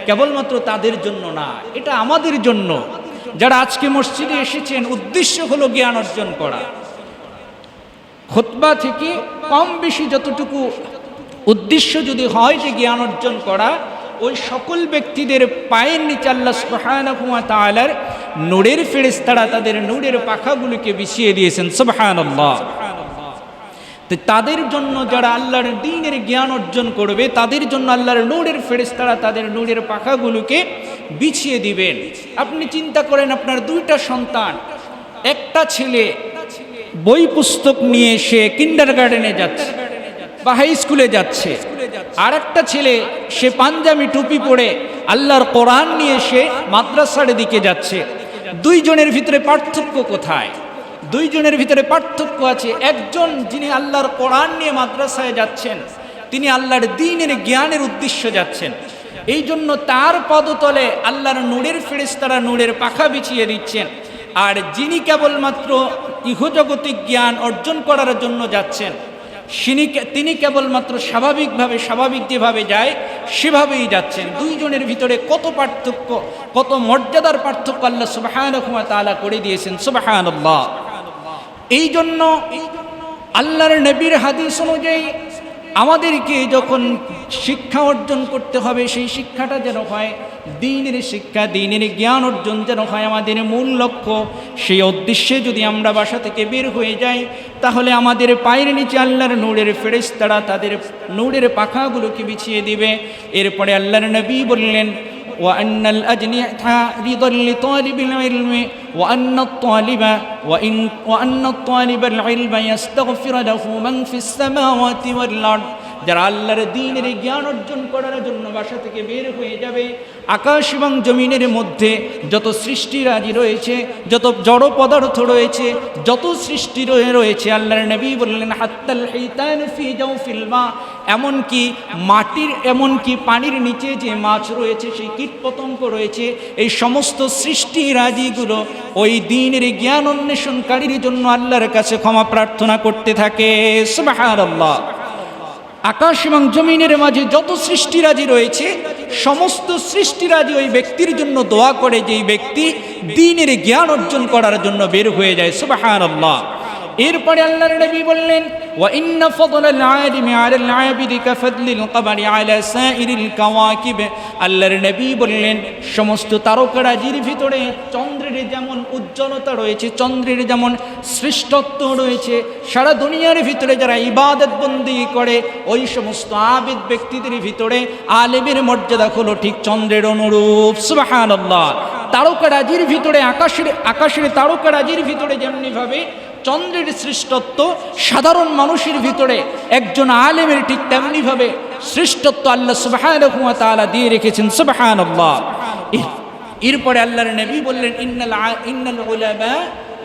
কেবলমাত্র তাদের জন্য না, এটা আমাদের জন্য। যারা আজকে মসজিদে এসেছেন উদ্দেশ্য হলো জ্ঞান অর্জন করা। খুতবা থেকে কম বেশি যতটুকু উদ্দেশ্য যদি হয় যে জ্ঞান অর্জন করা, ওই সকল ব্যক্তিদের পায়ের নিচে আল্লাহ সুবহানাহু ওয়া তাআলার নূরের ফেরেশতারা তাদের নূরের পাখাগুলোকে বিছিয়ে দিয়েছেন। সুবহানাল্লাহ। তাদের জন্য যারা আল্লাহর দ্বীনের জ্ঞান অর্জন করবে তাদের জন্য আল্লাহর নূরের ফেরেশতারা তাদের নূরের পাখাগুলোকে বিছিয়ে দিবেন। আপনি চিন্তা করেন, আপনার দুইটা সন্তান, একটা ছেলে বই পুস্তক নিয়ে সে কিন্ডারগার্টেনে যাচ্ছে বা হাই স্কুলে যাচ্ছে, আর একটা ছেলে সে পাঞ্জাবি টুপি পরে আল্লাহর কোরআন নিয়ে সে মাদ্রাসার দিকে যাচ্ছে। দুইজনের ভিতরে পার্থক্য কোথায়? দুইজনের ভিতরে পার্থক্য আছে। একজন যিনি আল্লাহর কোরআন নিয়ে মাদ্রাসায় যাচ্ছেন, তিনি আল্লাহর দ্বীনের জ্ঞানের উদ্দেশ্যে যাচ্ছেন, এই জন্য তার পদতলে আল্লাহর নূরের ফেরেশতারা নূরের পাখা বিছিয়ে দিচ্ছেন। আর যিনি কেবলমাত্র ইহজগতিক জ্ঞান অর্জন করার জন্য যাচ্ছেন, তিনি কেবলমাত্র স্বাভাবিক যেভাবে যায় সেভাবেই যাচ্ছেন। দুইজনের ভিতরে কত পার্থক্য, কত মর্যাদার পার্থক্য আল্লাহ সুবহানাহু ওয়া তাআলা করে দিয়েছেন। সুবহানাল্লাহ। এই জন্য আল্লাহর নবীর হাদিস অনুযায়ী আমাদেরকে যখন শিক্ষা অর্জন করতে হবে, সেই শিক্ষাটা যেন হয় দ্বীনের শিক্ষা, দ্বীনের জ্ঞান অর্জন যেন হয় আমাদের মূল লক্ষ্য। সেই উদ্দেশ্যে যদি আমরা বাসা থেকে বের হয়ে যাই, তাহলে আমাদের পায়ের নিচে আল্লাহর নূরের ফেরেশতারা তাদের নূরের পাখাগুলোকে বিছিয়ে দিবে। এরপরে আল্লাহর নবী বললেন, وأن الأجنحة رضا لطالب العلم وأن الطالب العلم يستغفر له من في السماوات والأرض। যারা আল্লাহর দ্বীনের জ্ঞান অর্জন করার জন্য বাসা থেকে বের হয়ে যাবে, আকাশ এবং জমিনের মধ্যে যত সৃষ্টিরাজি রয়েছে, যত জড় পদার্থ রয়েছে, যত সৃষ্টি রয়েছে, আল্লাহর নবী বললেন হাত্তাল হিতান ফি জাওফিল মা, এমনকি পানির নিচে যে মাছ রয়েছে, সেই কীটপতঙ্গ রয়েছে, এই সমস্ত সৃষ্টিরাজিগুলো ওই দ্বীনের জ্ঞান অন্বেষণকারীর জন্য আল্লাহর কাছে ক্ষমা প্রার্থনা করতে থাকে। সুবহানাল্লাহ। আকাশ এবং জমিনের মাঝে যত সৃষ্টিরাজি রয়েছে, সমস্ত সৃষ্টিরাজি ওই ব্যক্তির জন্য দোয়া করে যেই ব্যক্তি দ্বীনের জ্ঞান অর্জন করার জন্য বের হয়ে যায়। সুবহানাল্লাহ। এরপরে আল্লাহর নবী বললেন, ওয়া ইন্না ফাদলাল আলিমি আলাল আবিদি কাফাদলিল কমারি আলা সাইরিল কাওয়াকিব। আল্লাহর নবী বললেন, সমস্ত তারকারাজির ভিতরে চন্দ্রের যেমন উজ্জ্বলতা রয়েছে, চন্দ্রের যেমন শ্রেষ্ঠত্ব রয়েছে, সারা দুনিয়ার ভিতরে যারা ইবাদত বন্দি করে ওই সমস্ত আবিদ ব্যক্তিদের ভিতরে আলেমের মর্যাদা হলো ঠিক চন্দ্রের অনুরূপ। সুবহানাল্লাহ। তারকারাজির ভিতরে আকাশের তারকারাজির ভিতরে যেমনিভাবে চন্দ্রের শ্রেষ্ঠত্ব, সাধারণ মানুষের ভিতরে একজন আলেমের ঠিক তেমনিভাবে শ্রেষ্ঠত্ব আল্লাহ সুবহানাহু ওয়া তাআলা দিয়ে রেখেছেন। সুবহানাল্লাহ। এরপরে আল্লাহর নবী বললেন, ইন্নাল উলামা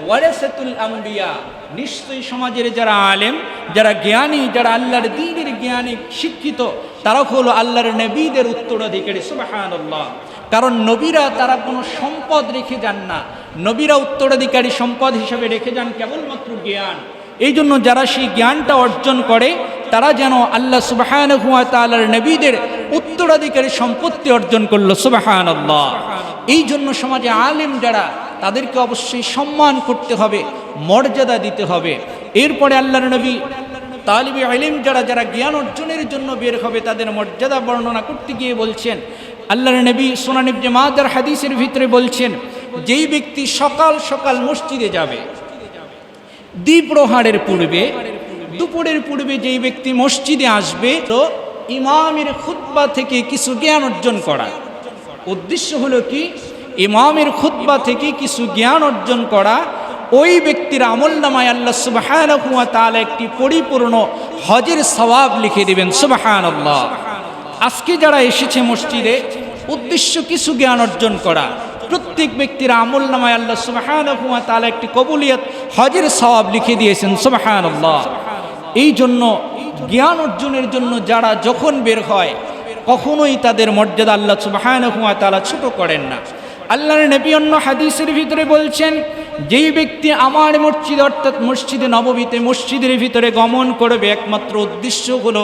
ওয়ারাসাতুল আম্বিয়া। নিশ্চয়ই সমাজের যারা আলেম, যারা জ্ঞানী, যারা আল্লাহর দ্বীনের জ্ঞানী শিক্ষিত, তারা হলো আল্লাহর নবীদের উত্তরাধিকারী। সুবহানাল্লাহ। কারণ নবীরা তারা কোনো সম্পদ রেখে যান না, নবীরা উত্তরাধিকারী সম্পদ হিসেবে রেখে যান কেবলমাত্র জ্ঞান। এই জন্য যারা সেই জ্ঞানটা অর্জন করে তারা যেন আল্লাহ সুবহানাহু ওয়া তাআলার নবীদের উত্তরাধিকারী সম্পত্তি অর্জন করলো। সুবহানাল্লাহ। এই জন্য সমাজে আলেম যারা, তাদেরকে অবশ্যই সম্মান করতে হবে, মর্যাদা দিতে হবে। এরপরে আল্লাহর নবী তালিবে ইলম যারা জ্ঞান অর্জনের জন্য বের হবে, তাদের মর্যাদা বর্ণনা করতে গিয়ে বলছেন, আল্লাহর নবী সুনান ইবনে মাজার হাদিসের ভিতরে বলছেন, যেই ব্যক্তি সকাল সকাল মসজিদে যাবে, দ্বিপ্রহরের পূর্বে, দুপুরের পূর্বে যেই ব্যক্তি মসজিদে আসবে, তো ইমামের খুতবা থেকে কিছু জ্ঞান অর্জন করা। উদ্দেশ্য হলো কি? ইমামের খুতবা থেকে কিছু জ্ঞান অর্জন করা। ওই ব্যক্তির আমলনামায় আল্লাহ সুবহানাহু ওয়া তাআলা একটি পরিপূর্ণ হজের সওয়াব লিখে দিবেন। সুবহানাল্লাহ। আজকে যারা এসেছে মসজিদে, উদ্দেশ্য কিছু জ্ঞান অর্জন করা, প্রত্যেক ব্যক্তির আমল নামায় আল্লাহ সুবহানাহু ওয়া তাআলা একটি কবুলিয়ত হজের সওয়াব লিখে দিয়েছেন। সুবহানাল্লাহ। এই জন্য জ্ঞান অর্জনের জন্য যারা যখন বের হয় কখনোই তাদের মর্যাদা আল্লাহ সুবহানাহু ওয়া তাআলা ছোট করেন না। আল্লাহর নবী অন্য হাদিসের ভিতরে বলছেন, যেই ব্যক্তি আমার মসজিদ অর্থাৎ মসজিদে নববীতে মসজিদের ভিতরে গমন করবে, একমাত্র উদ্দেশ্য হলো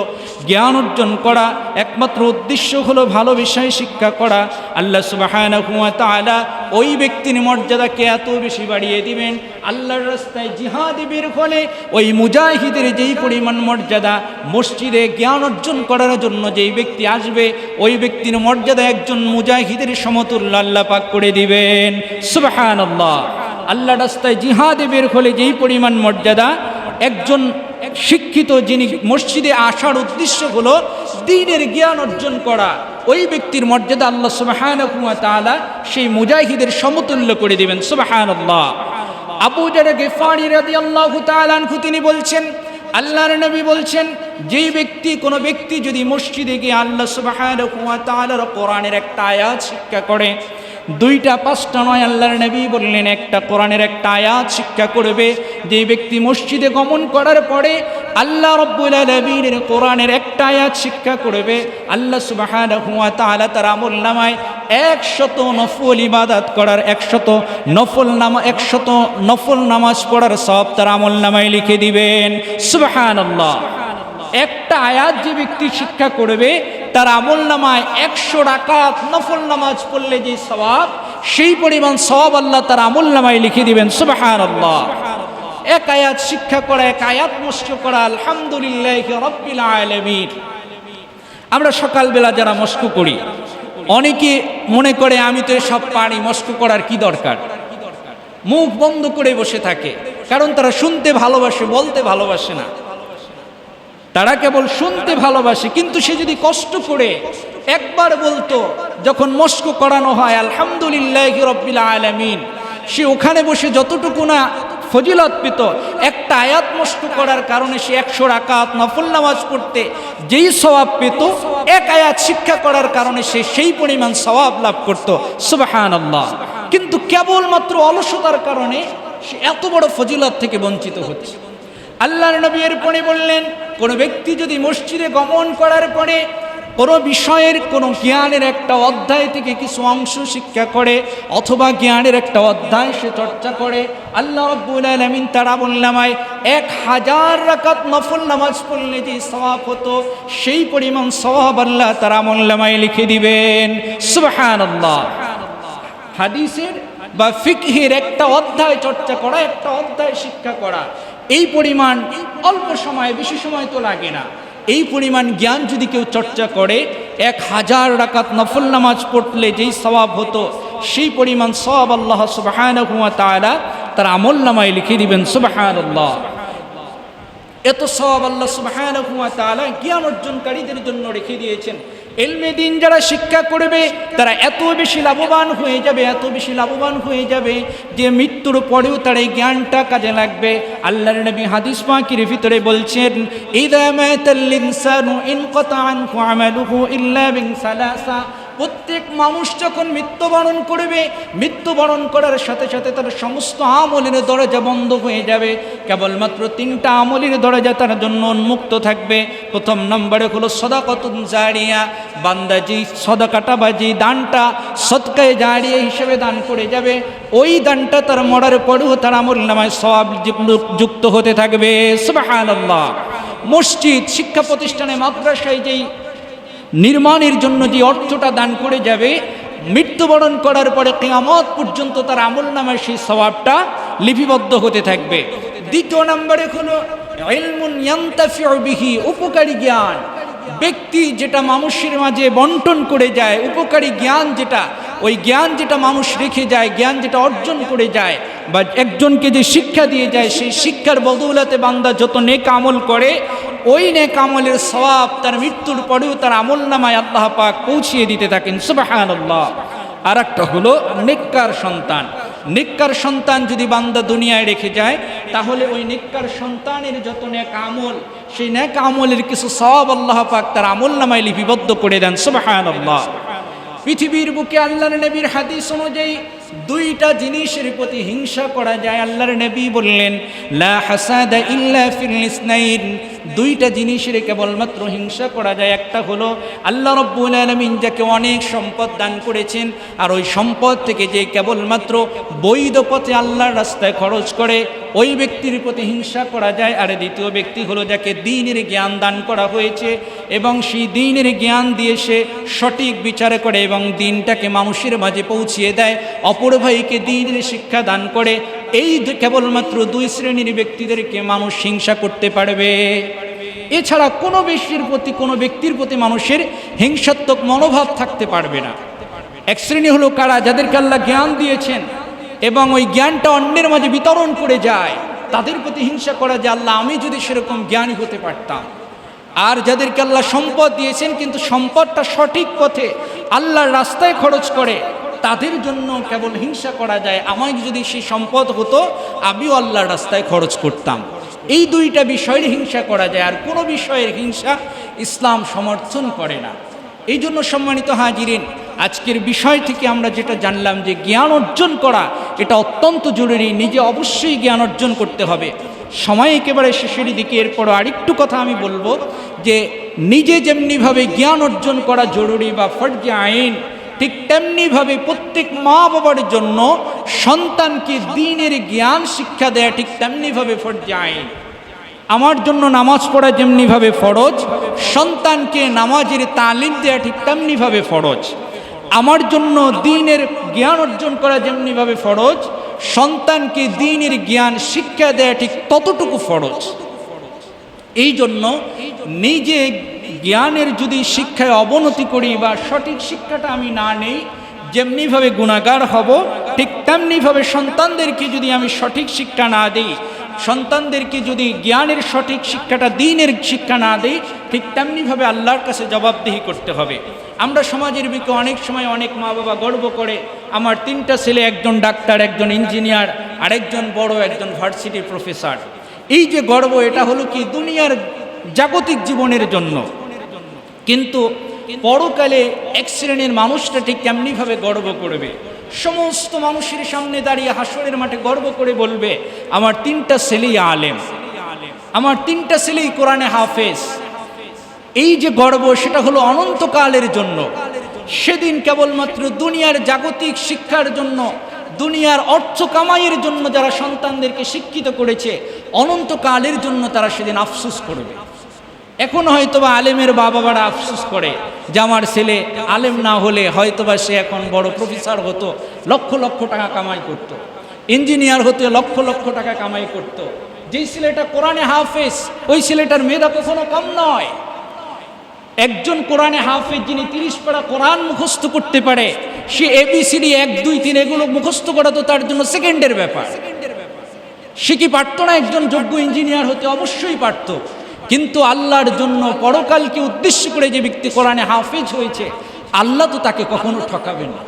জ্ঞান অর্জন করা, একমাত্র উদ্দেশ্য হলো ভালো বিষয় শিক্ষা করা, আল্লাহ সুবহানাহু ওয়া তাআলা ওই ব্যক্তির মর্যাদাকে এত বেশি বাড়িয়ে দিবেন। আল্লাহর রাস্তায় জিহাদে বের হলে ওই মুজাহিদের যেই পরিমাণ মর্যাদা, মসজিদে জ্ঞান অর্জন করার জন্য যেই ব্যক্তি আসবে ওই ব্যক্তির মর্যাদা একজন মুজাহিদের সমতুল্য আল্লাহ পাক করে দিবেন। সুবহানাল্লাহ। আল্লাহর রাস্তায় জিহাদে বের হলে যেই পরিমাণ মর্যাদা, একজন শিক্ষিত যিনি মসজিদে আসার উদ্দেশ্য হলো দ্বীনের জ্ঞান অর্জন করা, ওই ব্যক্তির মর্যাদা আল্লাহ সুবহানাহু ওয়া তাআলা সেই মুজাহিদের সমতুল্য করে দিবেন। সুবহানাল্লাহ। আবু যার গিফারি রাদিয়াল্লাহু তাআলা আনহু তিনি বলছেন, আল্লাহর নবী বলছেন, যেই ব্যক্তি কোনো ব্যক্তি যদি মসজিদে গিয়ে আল্লাহ সুবহানাহু ওয়া তাআলার কোরআনের একটা আয়াত শিক্ষা করে, দুইটা পাঁচটা নয়, আল্লাহর নবী বললেন একটা কোরআনের একটা আয়াত শিক্ষা করবে, যে ব্যক্তি মসজিদে গমন করার পরে আল্লাহ রাব্বুল আলামিনের কোরআনের একটা আয়াত শিক্ষা করবে, আল্লাহ সুবহানাহু ওয়া তাআলা তার আমলনামায় 100 নফল ইবাদত করার 100 নফল নামাজ পড়ার সওয়াব তার আমলনামায় লিখে দিবেন। সুবহানাল্লাহ। একটা আয়াত যে ব্যক্তি শিক্ষা করবে তার আমলনামায় 100 রাকাত নফল নামাজ পড়লে যে সওয়াব, সেই পরিমাণ সওয়াব আল্লাহ তার আমলনামায় লিখে দিবেন। সুবহানাল্লাহ। এক আয়াত শিক্ষা করা, এক আয়াত মস্ক করা, আলহামদুলিল্লাহি রাব্বিল আলামিন। আমরা সকালবেলা যারা মস্ক করি, অনেকে মনে করে আমি তো সব পারি, মস্ক করার কি দরকার, মুখ বন্ধ করে বসে থাকে, কারণ তারা শুনতে ভালোবাসে, বলতে ভালোবাসে না। তারা কেবল শুনতে ভালোবাসে, কিন্তু সে যদি কষ্ট করে একবার বলতো, যখন মস্ক করানো হয় আলহামদুলিল্লাহি রাব্বিল আলামিন, সে ওখানে বসে যতটুকু না ফজিলত পেত, একটা আয়াত মস্ক করার কারণে সে 100 রাকাত নফল নামাজ পড়তে যেই সওয়াব পেত, এক আয়াত শিক্ষা করার কারণে সে সেই পরিমাণ সওয়াব লাভ করত। সুবহানাল্লাহ। কিন্তু কেবলমাত্র অলসতার কারণে সে এত বড় ফজিলত থেকে বঞ্চিত হচ্ছে। আল্লাহর নবী এরপরে বললেন, কোন ব্যক্তি যদি মসজিদে গমন করার পরে কোনো বিষয়ের কোনো জ্ঞানের একটা অধ্যায় থেকে কিছু অংশ শিক্ষা করে, অথবা জ্ঞানের একটা অধ্যায় সে চর্চা করে, আল্লাহ রাব্বুল আলামিন তার আমলনামায় 1000 রাকাত নফল নামাজ পড়লে যে সওয়াব হতো, সেই পরিমাণ সওয়াব আল্লাহ তার আমলনামায় লিখে দিবেন। সুবহানাল্লাহ। হাদিসের বা ফিকহের একটা অধ্যায় চর্চা করা, একটা অধ্যায় শিক্ষা করা, এই পরিমাণ অল্প সময়, বেশি সময় তো লাগে না, এই পরিমাণ জ্ঞান যদি কেউ চর্চা করে, 1000 রাকাত নফল নামাজ পড়লে যেই সওয়াব হতো, সেই পরিমাণ সওয়াব আল্লাহ সুবহানাহু ওয়া তাআলা তার আমলনামায় লিখে দিবেন। সুবহানাল্লাহ। এত সওয়াব আল্লাহ সুবহানাহু ওয়া তাআলা জ্ঞান অর্জনকারীদের জন্য রেখে দিয়েছেন। ইলমে দ্বীন যারা শিক্ষা করবে তারা এত বেশি লাভবান হয়ে যাবে, এত বেশি লাভবান হয়ে যাবে যে মৃত্যুর পরেও তার এই জ্ঞানটা কাজে লাগবে। আল্লাহর নবী হাদিস পাকের ভিতরে বলছেন, ইযা মাতাল ইনসানু ইনকাতা আনহু আমালুহু ইল্লা বিন সালাসা। প্রত্যেক মানুষ যখন মৃত্যুবরণ করবে, মৃত্যুবরণ করার সাথে সাথে তার সমস্ত আমলের দরজা বন্ধ হয়ে যাবে, কেবলমাত্র 3টা আমলের দরজা তার জন্য উন্মুক্ত থাকবে। প্রথম নম্বরে হলো সদাকাতুন জারিয়া, বান্দা যে সদাকাটা বা যে দানটা সদকায়ে জারিয়া হিসেবে দান করে যাবে, ওই দানটা তার মরার পরেও তার আমলনামায় সওয়াব যুক্ত হতে থাকবে। সুবহানাল্লাহ। মসজিদ, শিক্ষা প্রতিষ্ঠানে, মাদ্রাসায় যেই নির্মাণের জন্য যে অর্থটা দান করে যাবে, মৃত্যুবরণ করার পরে কিয়ামত পর্যন্ত তার আমলনামায় সেই সওয়াবটা লিপিবদ্ধ হতে থাকবে। দ্বিতীয় নম্বরে হলো ইলমুন ইয়ানতাফিউ বিহি, উপকারী জ্ঞান। ব্যক্তি যেটা মানুষের মাঝে বন্টন করে যায়, উপকারী জ্ঞান যেটা, ওই জ্ঞান যেটা মানুষ রেখে যায়, জ্ঞান যেটা অর্জন করে যায়, বা একজনকে যে শিক্ষা দিয়ে যায়, সেই শিক্ষার বদৌলতে বান্দা যত নেক আমল করে, ওই নেক আমলের সওয়াব তার মৃত্যুর পরেও তার আমলনামায় আল্লাহ পাক পৌঁছিয়ে দিতে থাকেন। সুবহানাল্লাহ। আর একটা হলো নেককার সন্তান। নেককার সন্তান যদি বান্দা দুনিয়ায় রেখে যায়, তাহলে ওই নেককার সন্তানের যত নেক আমল, সেই নেক আমলের কিছু সওয়াব আল্লাহ পাক তার আমলনামায় লিপিবদ্ধ করে দেন। সুবহানাল্লাহ। পৃথিবীর বুকে আল্লাহর নবীর হাদিস অনুযায়ী দুইটা জিনিসের প্রতি হিংসা করা যায়। আল্লাহর নবী বললেন, লা হাসাদা ইল্লা ফিল ইসনাইন, দুইটা জিনিসের কেবলমাত্র হিংসা করা যায়। একটা হলো আল্লাহ রাব্বুল আলামিন যাকে অনেক সম্পদ দান করেছেন, আর ওই সম্পদ থেকে যে কেবলমাত্র বৈধ পথে আল্লাহর রাস্তায় খরচ করে, ওই ব্যক্তির প্রতি হিংসা করা যায়। আর দ্বিতীয় ব্যক্তি হলো যাকে দ্বীনের জ্ঞান দান করা হয়েছে এবং সেই দ্বীনের জ্ঞান দিয়ে সে সঠিক বিচার করে এবং দ্বীনটাকে মানুষের মাঝে পৌঁছিয়ে দেয়, অপর ভাইকে দ্বীনের শিক্ষা দান করে। এই কেবলমাত্র দুই শ্রেণীর ব্যক্তিদেরকে মানুষ হিংসা করতে পারবে। এছাড়া কোনো ব্যক্তির প্রতি মানুষের হিংসাত্মক মনোভাব থাকতে পারবে না। এক শ্রেণী হলো কারা, যাদেরকে আল্লাহ জ্ঞান দিয়েছেন এবং ওই জ্ঞানটা অন্যের মাঝে বিতরণ করে যায়, তাদের প্রতি হিংসা করা যে আল্লাহ আমি যদি সেরকম জ্ঞানী হতে পারতাম। আর যাদেরকে আল্লাহ সম্পদ দিয়েছেন কিন্তু সম্পদটা সঠিক পথে আল্লাহর রাস্তায় খরচ করে, তাদের জন্য কেবল হিংসা করা যায় আমায় যদি সেই সম্পদ হতো আমিও আল্লাহর রাস্তায় খরচ করতাম। এই দুইটা বিষয়ের হিংসা করা যায়, আর কোনো বিষয়ের হিংসা ইসলাম সমর্থন করে না। এই জন্য সম্মানিত হাজিরিন, আজকের বিষয় থেকে আমরা যেটা জানলাম যে জ্ঞান অর্জন করা এটা অত্যন্ত জরুরি। নিজে অবশ্যই জ্ঞান অর্জন করতে হবে। সময় একেবারে শেষের দিকে, এরপরও আরেকটু কথা আমি বলবো যে নিজে যেমনিভাবে জ্ঞান অর্জন করা জরুরি বা ফরজে আইন, ঠিক তেমনিভাবে প্রত্যেক মা বাবার জন্য সন্তানকে দ্বীনের জ্ঞান শিক্ষা দেয়া ঠিক তেমনিভাবে ফরজে আইন। আমার জন্য নামাজ পড়া যেমনিভাবে ফরজ, সন্তানকে নামাজের তালিম দেয়া ঠিক তেমনিভাবে ফরজ। আমার জন্য দ্বীনের জ্ঞান অর্জন করা যেমনিভাবে ফরজ, সন্তানকে দ্বীনের জ্ঞান শিক্ষা দেয়া ঠিক ততটুকু ফরজ। এই জন্য নিজে জ্ঞানের যদি শিক্ষায় অবনতি করি বা সঠিক শিক্ষাটা আমি না নেই, যেমনিভাবে গুনাহগার হব, ঠিক তেমনিভাবে সন্তানদেরকে যদি আমি সঠিক শিক্ষা না দিই, সন্তানদেরকে যদি জ্ঞানের সঠিক শিক্ষাটা দ্বীনের শিক্ষা না দিই, ঠিক তেমনিভাবে আল্লাহর কাছে জবাবদিহি করতে হবে। আমরা সমাজের বুকে অনেক সময় অনেক মা বাবা গর্ব করে, আমার 3টা ছেলে, একজন ডাক্তার, একজন ইঞ্জিনিয়ার, আরেকজন বড় একজন ভার্সিটির প্রফেসর। এই যে গর্ব, এটা হলো কি দুনিয়ার জাগতিক জীবনের জন্য, কিন্তু পরকালে এক শ্রেণীর মানুষটা ঠিক কেমনিভাবে গর্ব করবে, সমস্ত মানুষের সামনে দাঁড়িয়ে হাসরের মাঠে গর্ব করে বলবে আমার 3টা ছেলেই আলেম, আমার 3টা ছেলেই কোরআনে হাফেজ। এই যে গর্ব, সেটা হলো অনন্তকালের জন্য। সেদিন কেবলমাত্র দুনিয়ার জাগতিক শিক্ষার জন্য, দুনিয়ার অর্থ কামাইয়ের জন্য যারা সন্তানদেরকে শিক্ষিত করেছে, অনন্তকালের জন্য তারা সেদিন আফসোস করবে। এখন হয়তোবা আলেমের বাবারা আফসোস করে যে আমার ছেলে আলেম না হলে হয়তোবা সে এখন বড় প্রফেসর হতো, লক্ষ লক্ষ টাকা কামাই করত, ইঞ্জিনিয়ার হতে লক্ষ লক্ষ টাকা কামাই করত। যেই ছেলেটা কোরআনে হাফেজ, ওই ছেলেটার মেধা কখনো কম নয়। একজন কোরআনে হাফেজ যিনি 30 পারা কোরআন মুখস্থ করতে পারে, সে ABCD 1 2 3 এগুলো মুখস্থ করা তো তার জন্য সেকেন্ডের ব্যাপার। সে কি পারত না একজন যোগ্য ইঞ্জিনিয়ার হতে? অবশ্যই পারত। কিন্তু আল্লাহর জন্য পরকালকে উদ্দেশ্য করে যে ব্যক্তি কোরআনে হাফেজ হয়েছে, আল্লাহ তো তাকে কখনো ঠকাবেন না।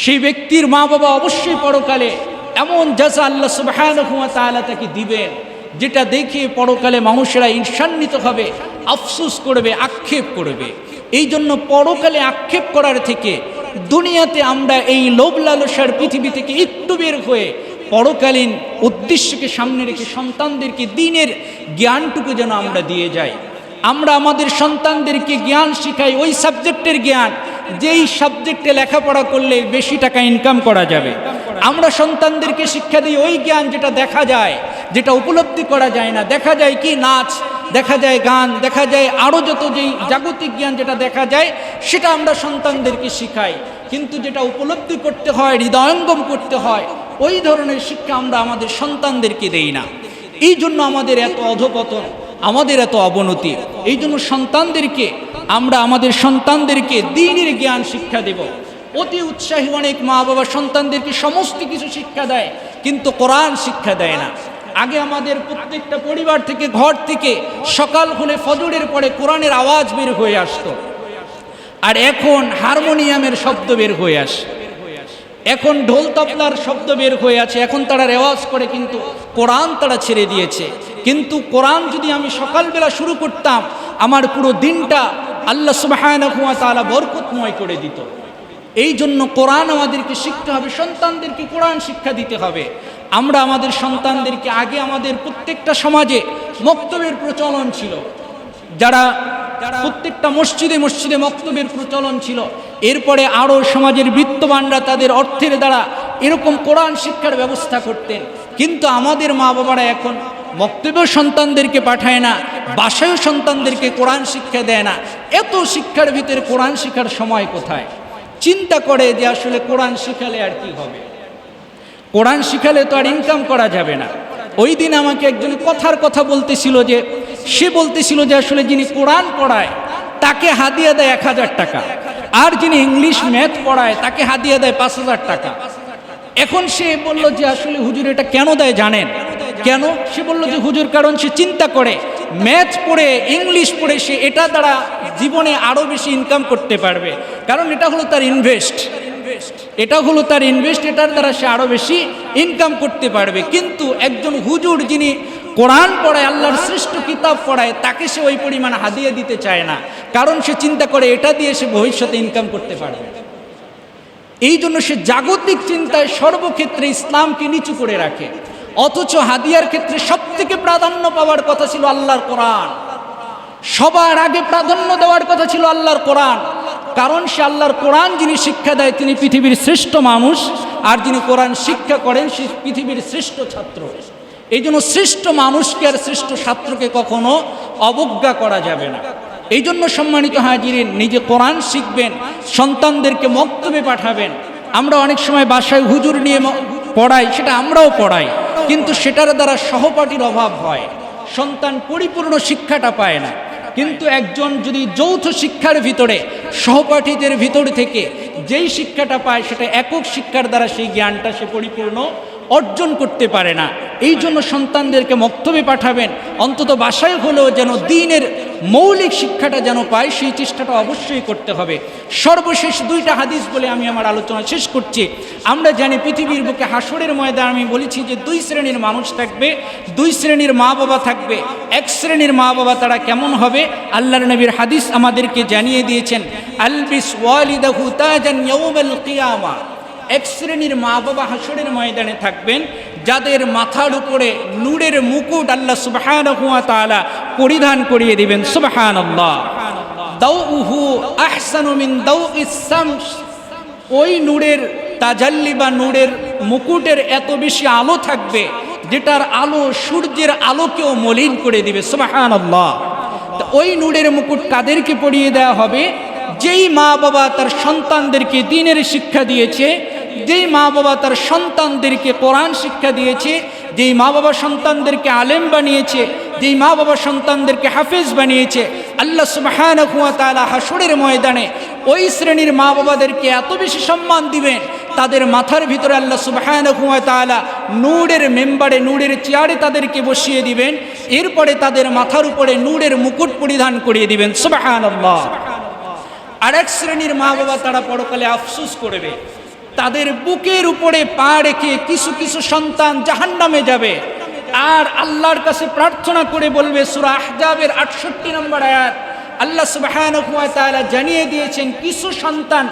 সেই ব্যক্তির মা বাবা অবশ্যই পরকালে এমন জাযা আল্লাহ সুবহানাহু ওয়া তাআলা তাকে দিবেন, যেটা দেখে পরকালে মানুষেরা ঈর্ষান্বিত হবে, আফসোস করবে, আক্ষেপ করবে। এই জন্য পরকালে আক্ষেপ করার থেকে দুনিয়াতে আমরা এই লোভ লালসার পৃথিবী থেকে একটু বের হয়ে পরকালীন উদ্দেশ্যকে সামনে রেখে সন্তানদেরকে দ্বীনের জ্ঞানটুকু যেন আমরা দিয়ে যাই। আমরা আমাদের সন্তানদেরকে জ্ঞান শিখাই, ওই সাবজেক্টের জ্ঞান যেই সাবজেক্টে লেখাপড়া করলে বেশি টাকা ইনকাম করা যাবে। আমরা সন্তানদেরকে শিক্ষা দিই ওই জ্ঞান যেটা দেখা যায়, যেটা উপলব্ধি করা যায় না। দেখা যায় কি নাচ, দেখা যায় গান, দেখা যায় আরও যত যেই জাগতিক জ্ঞান যেটা দেখা যায়, সেটা আমরা সন্তানদেরকে শিখাই। কিন্তু যেটা উপলব্ধি করতে হয়, হৃদয়ঙ্গম করতে হয়, ওই ধরনের শিক্ষা আমরা আমাদের সন্তানদেরকে দেই না। এই জন্য আমাদের এত অধপতন, আমাদের এত অবনতি। এই জন্য আমরা আমাদের সন্তানদেরকে দ্বীনের জ্ঞান শিক্ষা দেব। অতি উৎসাহী অনেক মা বাবা সন্তানদেরকে সমস্ত কিছু শিক্ষা দেয়, কিন্তু কোরআন শিক্ষা দেয় না। আগে আমাদের প্রত্যেকটা পরিবার থেকে, ঘর থেকে সকাল হলে ফজরের পরে কোরআনের আওয়াজ বের হয়ে আসতো, আর এখন হারমোনিয়ামের শব্দ বের হয়ে আসে, এখন ঢোল তবলার শব্দ বের হয়ে আছে। এখন তারা রেওয়াজ করে, কিন্তু কোরআন তারা ছেড়ে দিয়েছে। কিন্তু কোরআন যদি আমি সকালবেলা শুরু করতাম, আমার পুরো দিনটা আল্লাহ সুবহানাহু ওয়া তাআলা বরকতময় করে দিত। এই জন্য কোরআন আমাদেরকে শিখতে হবে, সন্তানদেরকে কোরআন শিক্ষা দিতে হবে। আমরা আমাদের সন্তানদেরকে আগে আমাদের প্রত্যেকটা সমাজে মক্তবের প্রচলন ছিল, যারা প্রত্যেকটা মসজিদে মসজিদে মক্তবের প্রচলন ছিল। এরপরে আরও সমাজের বিত্তবানরা তাদের অর্থের দ্বারা এরকম কোরআন শিক্ষার ব্যবস্থা করতেন। কিন্তু আমাদের মা বাবারা এখন মক্তবেও সন্তানদেরকে পাঠায় না, বাসায়ও সন্তানদেরকে কোরআন শিক্ষা দেয় না। এত শিক্ষার ভিতরে কোরআন শিক্ষার সময় কোথায়? চিন্তা করে যে আসলে কোরআন শিখালে আর কি হবে? কোরআন শিখালে তো আর ইনকাম করা যাবে না। ওই দিন আমাকে একজন কথার কথা বলতেছিল, যে সে বলতেছিল যে আসলে যিনি কোরআন পড়ায় তাকে হাদিয়া দেয় 1000 টাকা, আর যিনি ইংলিশ ম্যাথ পড়ায় তাকে হাদিয়া দেয় 5000 টাকা। এখন সে বলল যে আসলে হুজুর এটা কেন দেয় জানেন? কেন? সে বলল যে হুজুর, কারণ সে চিন্তা করে ম্যাথ পড়ে ইংলিশ পড়ে সে এটা দ্বারা জীবনে আরও বেশি ইনকাম করতে পারবে, কারণ এটা হলো তার ইনভেস্ট, এটার দ্বারা সে আরও বেশি ইনকাম করতে পারবে। কিন্তু একজন হুজুর যিনি কোরআন পড়ায়, আল্লাহর শ্রেষ্ঠ কিতাব পড়ায়, তাকে সে ওই পরিমাণ হাদিয়া দিতে চায় না, কারণ সে চিন্তা করে এটা দিয়ে সে ভবিষ্যতে ইনকাম করতে পারবে। এই জন্য সে জাগতিক চিন্তায় সর্বক্ষেত্রে ইসলামকে নিচু করে রাখে। অথচ হাদিয়ার ক্ষেত্রে সবথেকে প্রাধান্য পাওয়ার কথা ছিল আল্লাহর কোরআন, সবার আগে প্রাধান্য দেওয়ার কথা ছিল আল্লাহর কোরআন, কারণ সে আল্লাহর কোরআন যিনি শিক্ষা দেয় তিনি পৃথিবীর শ্রেষ্ঠ মানুষ, আর যিনি কোরআন শিক্ষা করেন সে পৃথিবীর শ্রেষ্ঠ ছাত্র। এই জন্য শ্রেষ্ঠ মানুষকে আর শ্রেষ্ঠ ছাত্রকে কখনো অবজ্ঞা করা যাবে না। এই জন্য সম্মানিত হাজিরিন, নিজে কোরআন শিখবেন, সন্তানদেরকে মক্তবে পাঠাবেন। আমরা অনেক সময় বাসায় হুজুর নিয়ে পড়াই, সেটা আমরাও পড়াই, কিন্তু সেটার দ্বারা সহপাঠীর অভাব হয়, সন্তান পরিপূর্ণ শিক্ষাটা পায় না। কিন্তু একজন যদি যৌথ শিক্ষার ভিতরে সহপাঠীদের ভিতর থেকে যেই শিক্ষাটা পায়, সেটা একক শিক্ষার দ্বারা সেই জ্ঞানটা সে পরিপূর্ণ অর্জন করতে পারে না। এই জন্য সন্তানদেরকে মক্তবে পাঠাবেন, অন্তত বাসায় হলেও যেন দ্বীনের মৌলিক শিক্ষাটা যেন পায়, সেই চেষ্টাটা অবশ্যই করতে হবে। সর্বশেষ 2টা হাদিস বলে আমি আমার আলোচনা শেষ করছি। আমরা জানি পৃথিবীর বুকে হাসরের ময়দানে আমি বলেছি যে 2 শ্রেণীর মানুষ থাকবে, 2 শ্রেণীর মা বাবা থাকবে। 1 শ্রেণীর মা বাবা তারা কেমন হবে? আল্লাহর নবীর হাদিস আমাদেরকে জানিয়ে দিয়েছেন, আলবিস ওয়ালিদাহু তাজান ইয়াউমাল কিয়ামা। 1 শ্রেণীর মা বাবা হাসরের ময়দানে থাকবেন, যাদের মাথার উপরে নূরের মুকুট আল্লাহ সুবহানাহু ওয়া তাআলা পরিধান করিয়ে দিবেন। সুবহানাল্লাহ। দাউহু আহসানু মিন দাউইস শামস। ওই নূরের তাজাল্লি বা নূরের মুকুটের এত বেশি আলো থাকবে, যেটার আলো সূর্যের আলোকেও মলিন করে দিবে। সুবহানাল্লাহ। তো ওই নূরের মুকুট কাদেরকে পরিয়ে দেওয়া হবে? যেই মা বাবা তার সন্তানদেরকে দ্বীনের শিক্ষা দিয়েছে, যেই মা বাবা তার সন্তানদেরকে কোরআন শিক্ষা দিয়েছে, যেই মা বাবা সন্তানদেরকে আলেম বানিয়েছে, যেই মা বাবা সন্তানদেরকে হাফেজ বানিয়েছে, আল্লাহ সুবহানাহু ওয়া তাআলা হাসরের ময়দানে ওই শ্রেণীর মা বাবাদেরকে এত বেশি সম্মান দিবেন, তাদের মাথার ভিতরে আল্লাহ সুবহানাহু ওয়া তাআলা নূরের মেম্বারে, নূরের চেয়ারে তাদেরকে বসিয়ে দিবেন। এরপরে তাদের মাথার উপরে নূরের মুকুট পরিধান করিয়ে দিবেন। সুবহানাল্লাহ। আরেক শ্রেণীর মা বাবা তারা পরকালে আফসোস করবে, তাদের বুকের উপরে পা রেখে কিছু কিছু সন্তান জাহান্নামে যাবে, আর আল্লাহর কাছে প্রার্থনা করে বলবে, সূরা আহজাবের 68 নম্বর আয়াত, আল্লাহ সুবহানাহু ওয়া তাআলা জানিয়ে দিয়েছেন কিছু সন্তান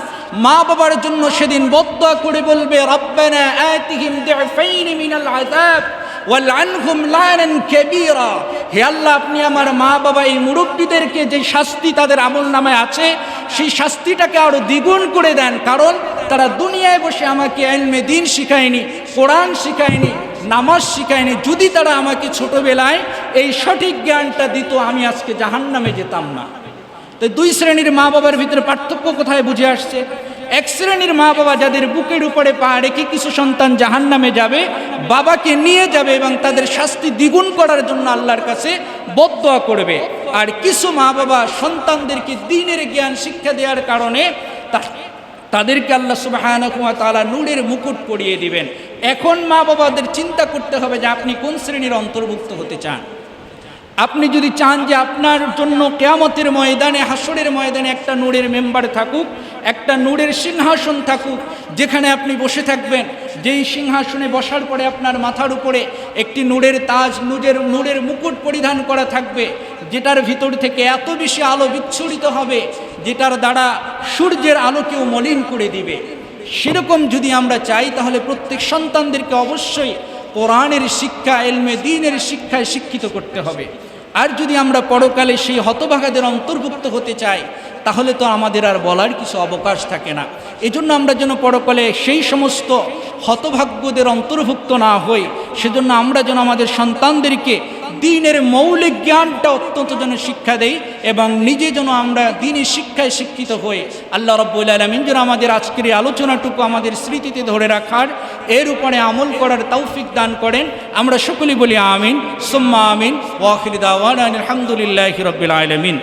মা বাবার জন্য সেদিন বদদুয়া করে বলবে, রব্বানা আতিহিম দি'ফাইনি মিনাল আযাব ওয়ালআনহুম লানান কাবীরা। হে আল্লাহ, আপনি আমার মা বাবা এই মুরব্বীদেরকে যে শাস্তি তাদের আমলনামায় আছে, সেই শাস্তিটাকে আরো দ্বিগুণ করে দেন, কারণ তারা দুনিয়ায় বসে আমাকে ইলমে দ্বীন শিখায়নি, কোরআন শিখায়নি, নামাজ শিখায়নি। যদি তারা আমাকে ছোটবেলায় এই সঠিক জ্ঞানটা দিত, আমি আজকে জাহান্নামে যেতাম না। তো 2 শ্রেণীর মা বাবার ভিতরে পার্থক্য কোথায় বুঝে আসছে? 1 শ্রেণীর মা বাবা যাদের বুকের উপরে পা রেখে কিছু সন্তান জাহান্নামে যাবে, বাবাকে নিয়ে যাবে এবং তাদের শাস্তি দ্বিগুণ করার জন্য আল্লাহর কাছে বদদুয়া করবে। আর কিছু মা বাবা সন্তানদেরকে দ্বীনের জ্ঞান শিক্ষা দেওয়ার কারণে তাদেরকে আল্লাহ সুবহানাহু ওয়া তাআলা নূরের মুকুট পরিয়ে দিবেন। এখন মা বাবাদের চিন্তা করতে হবে যে আপনি কোন শ্রেণীর অন্তর্ভুক্ত হতে চান। আপনি যদি চান যে আপনার জন্য কিয়ামতের ময়দানে, হাসরের ময়দানে একটা নূরের মেম্বার থাকুক, একটা নূরের সিংহাসন থাকুক, যেখানে আপনি বসে থাকবেন, যেই সিংহাসনে বসার পরে আপনার মাথার উপরে একটি নূরের তাজ, নূরের মুকুট পরিধান করা থাকবে, যেটার ভিতর থেকে এত বেশি আলো বিচ্ছুরিত হবে যেটার দ্বারা সূর্যের আলোকেও মলিন করে দিবে। সেরকম যদি আমরা চাই তাহলে প্রত্যেক সন্তানদেরকে অবশ্যই কোরআনের শিক্ষা, ইলমে দ্বীনের শিক্ষায় শিক্ষিত করতে হবে। আর যদি আমরা পরকালে সেই হতভাগাদের অন্তর্ভুক্ত হতে চাই তাহলে তো আমাদের আর বলার কিছু অবকাশ থাকে না। এজন্য আমরা যেন পরকালে সেই সমস্ত হতভাগ্যদের অন্তর্ভুক্ত না হই, সেজন্য আমরা যেন আমাদের সন্তানদেরকে দ্বীনের মৌলিক জ্ঞানটা অত্যন্ত যেন শিক্ষা দেই এবং নিজে যেন আমরা দ্বীনের শিক্ষায় শিক্ষিত হই। আল্লাহ রাব্বুল আলামিন যেন আমাদের আজকের এই আলোচনাটুকু আমাদের স্মৃতিতে ধরে রাখার, এর উপরে আমল করার তৌফিক দান করেন। আমরা সকলেই বলি আমিন সুম্মা আমিন। ওয়া আখিরু দাওয়ানা আলহামদুলিল্লাহি রাব্বিল আলামিন।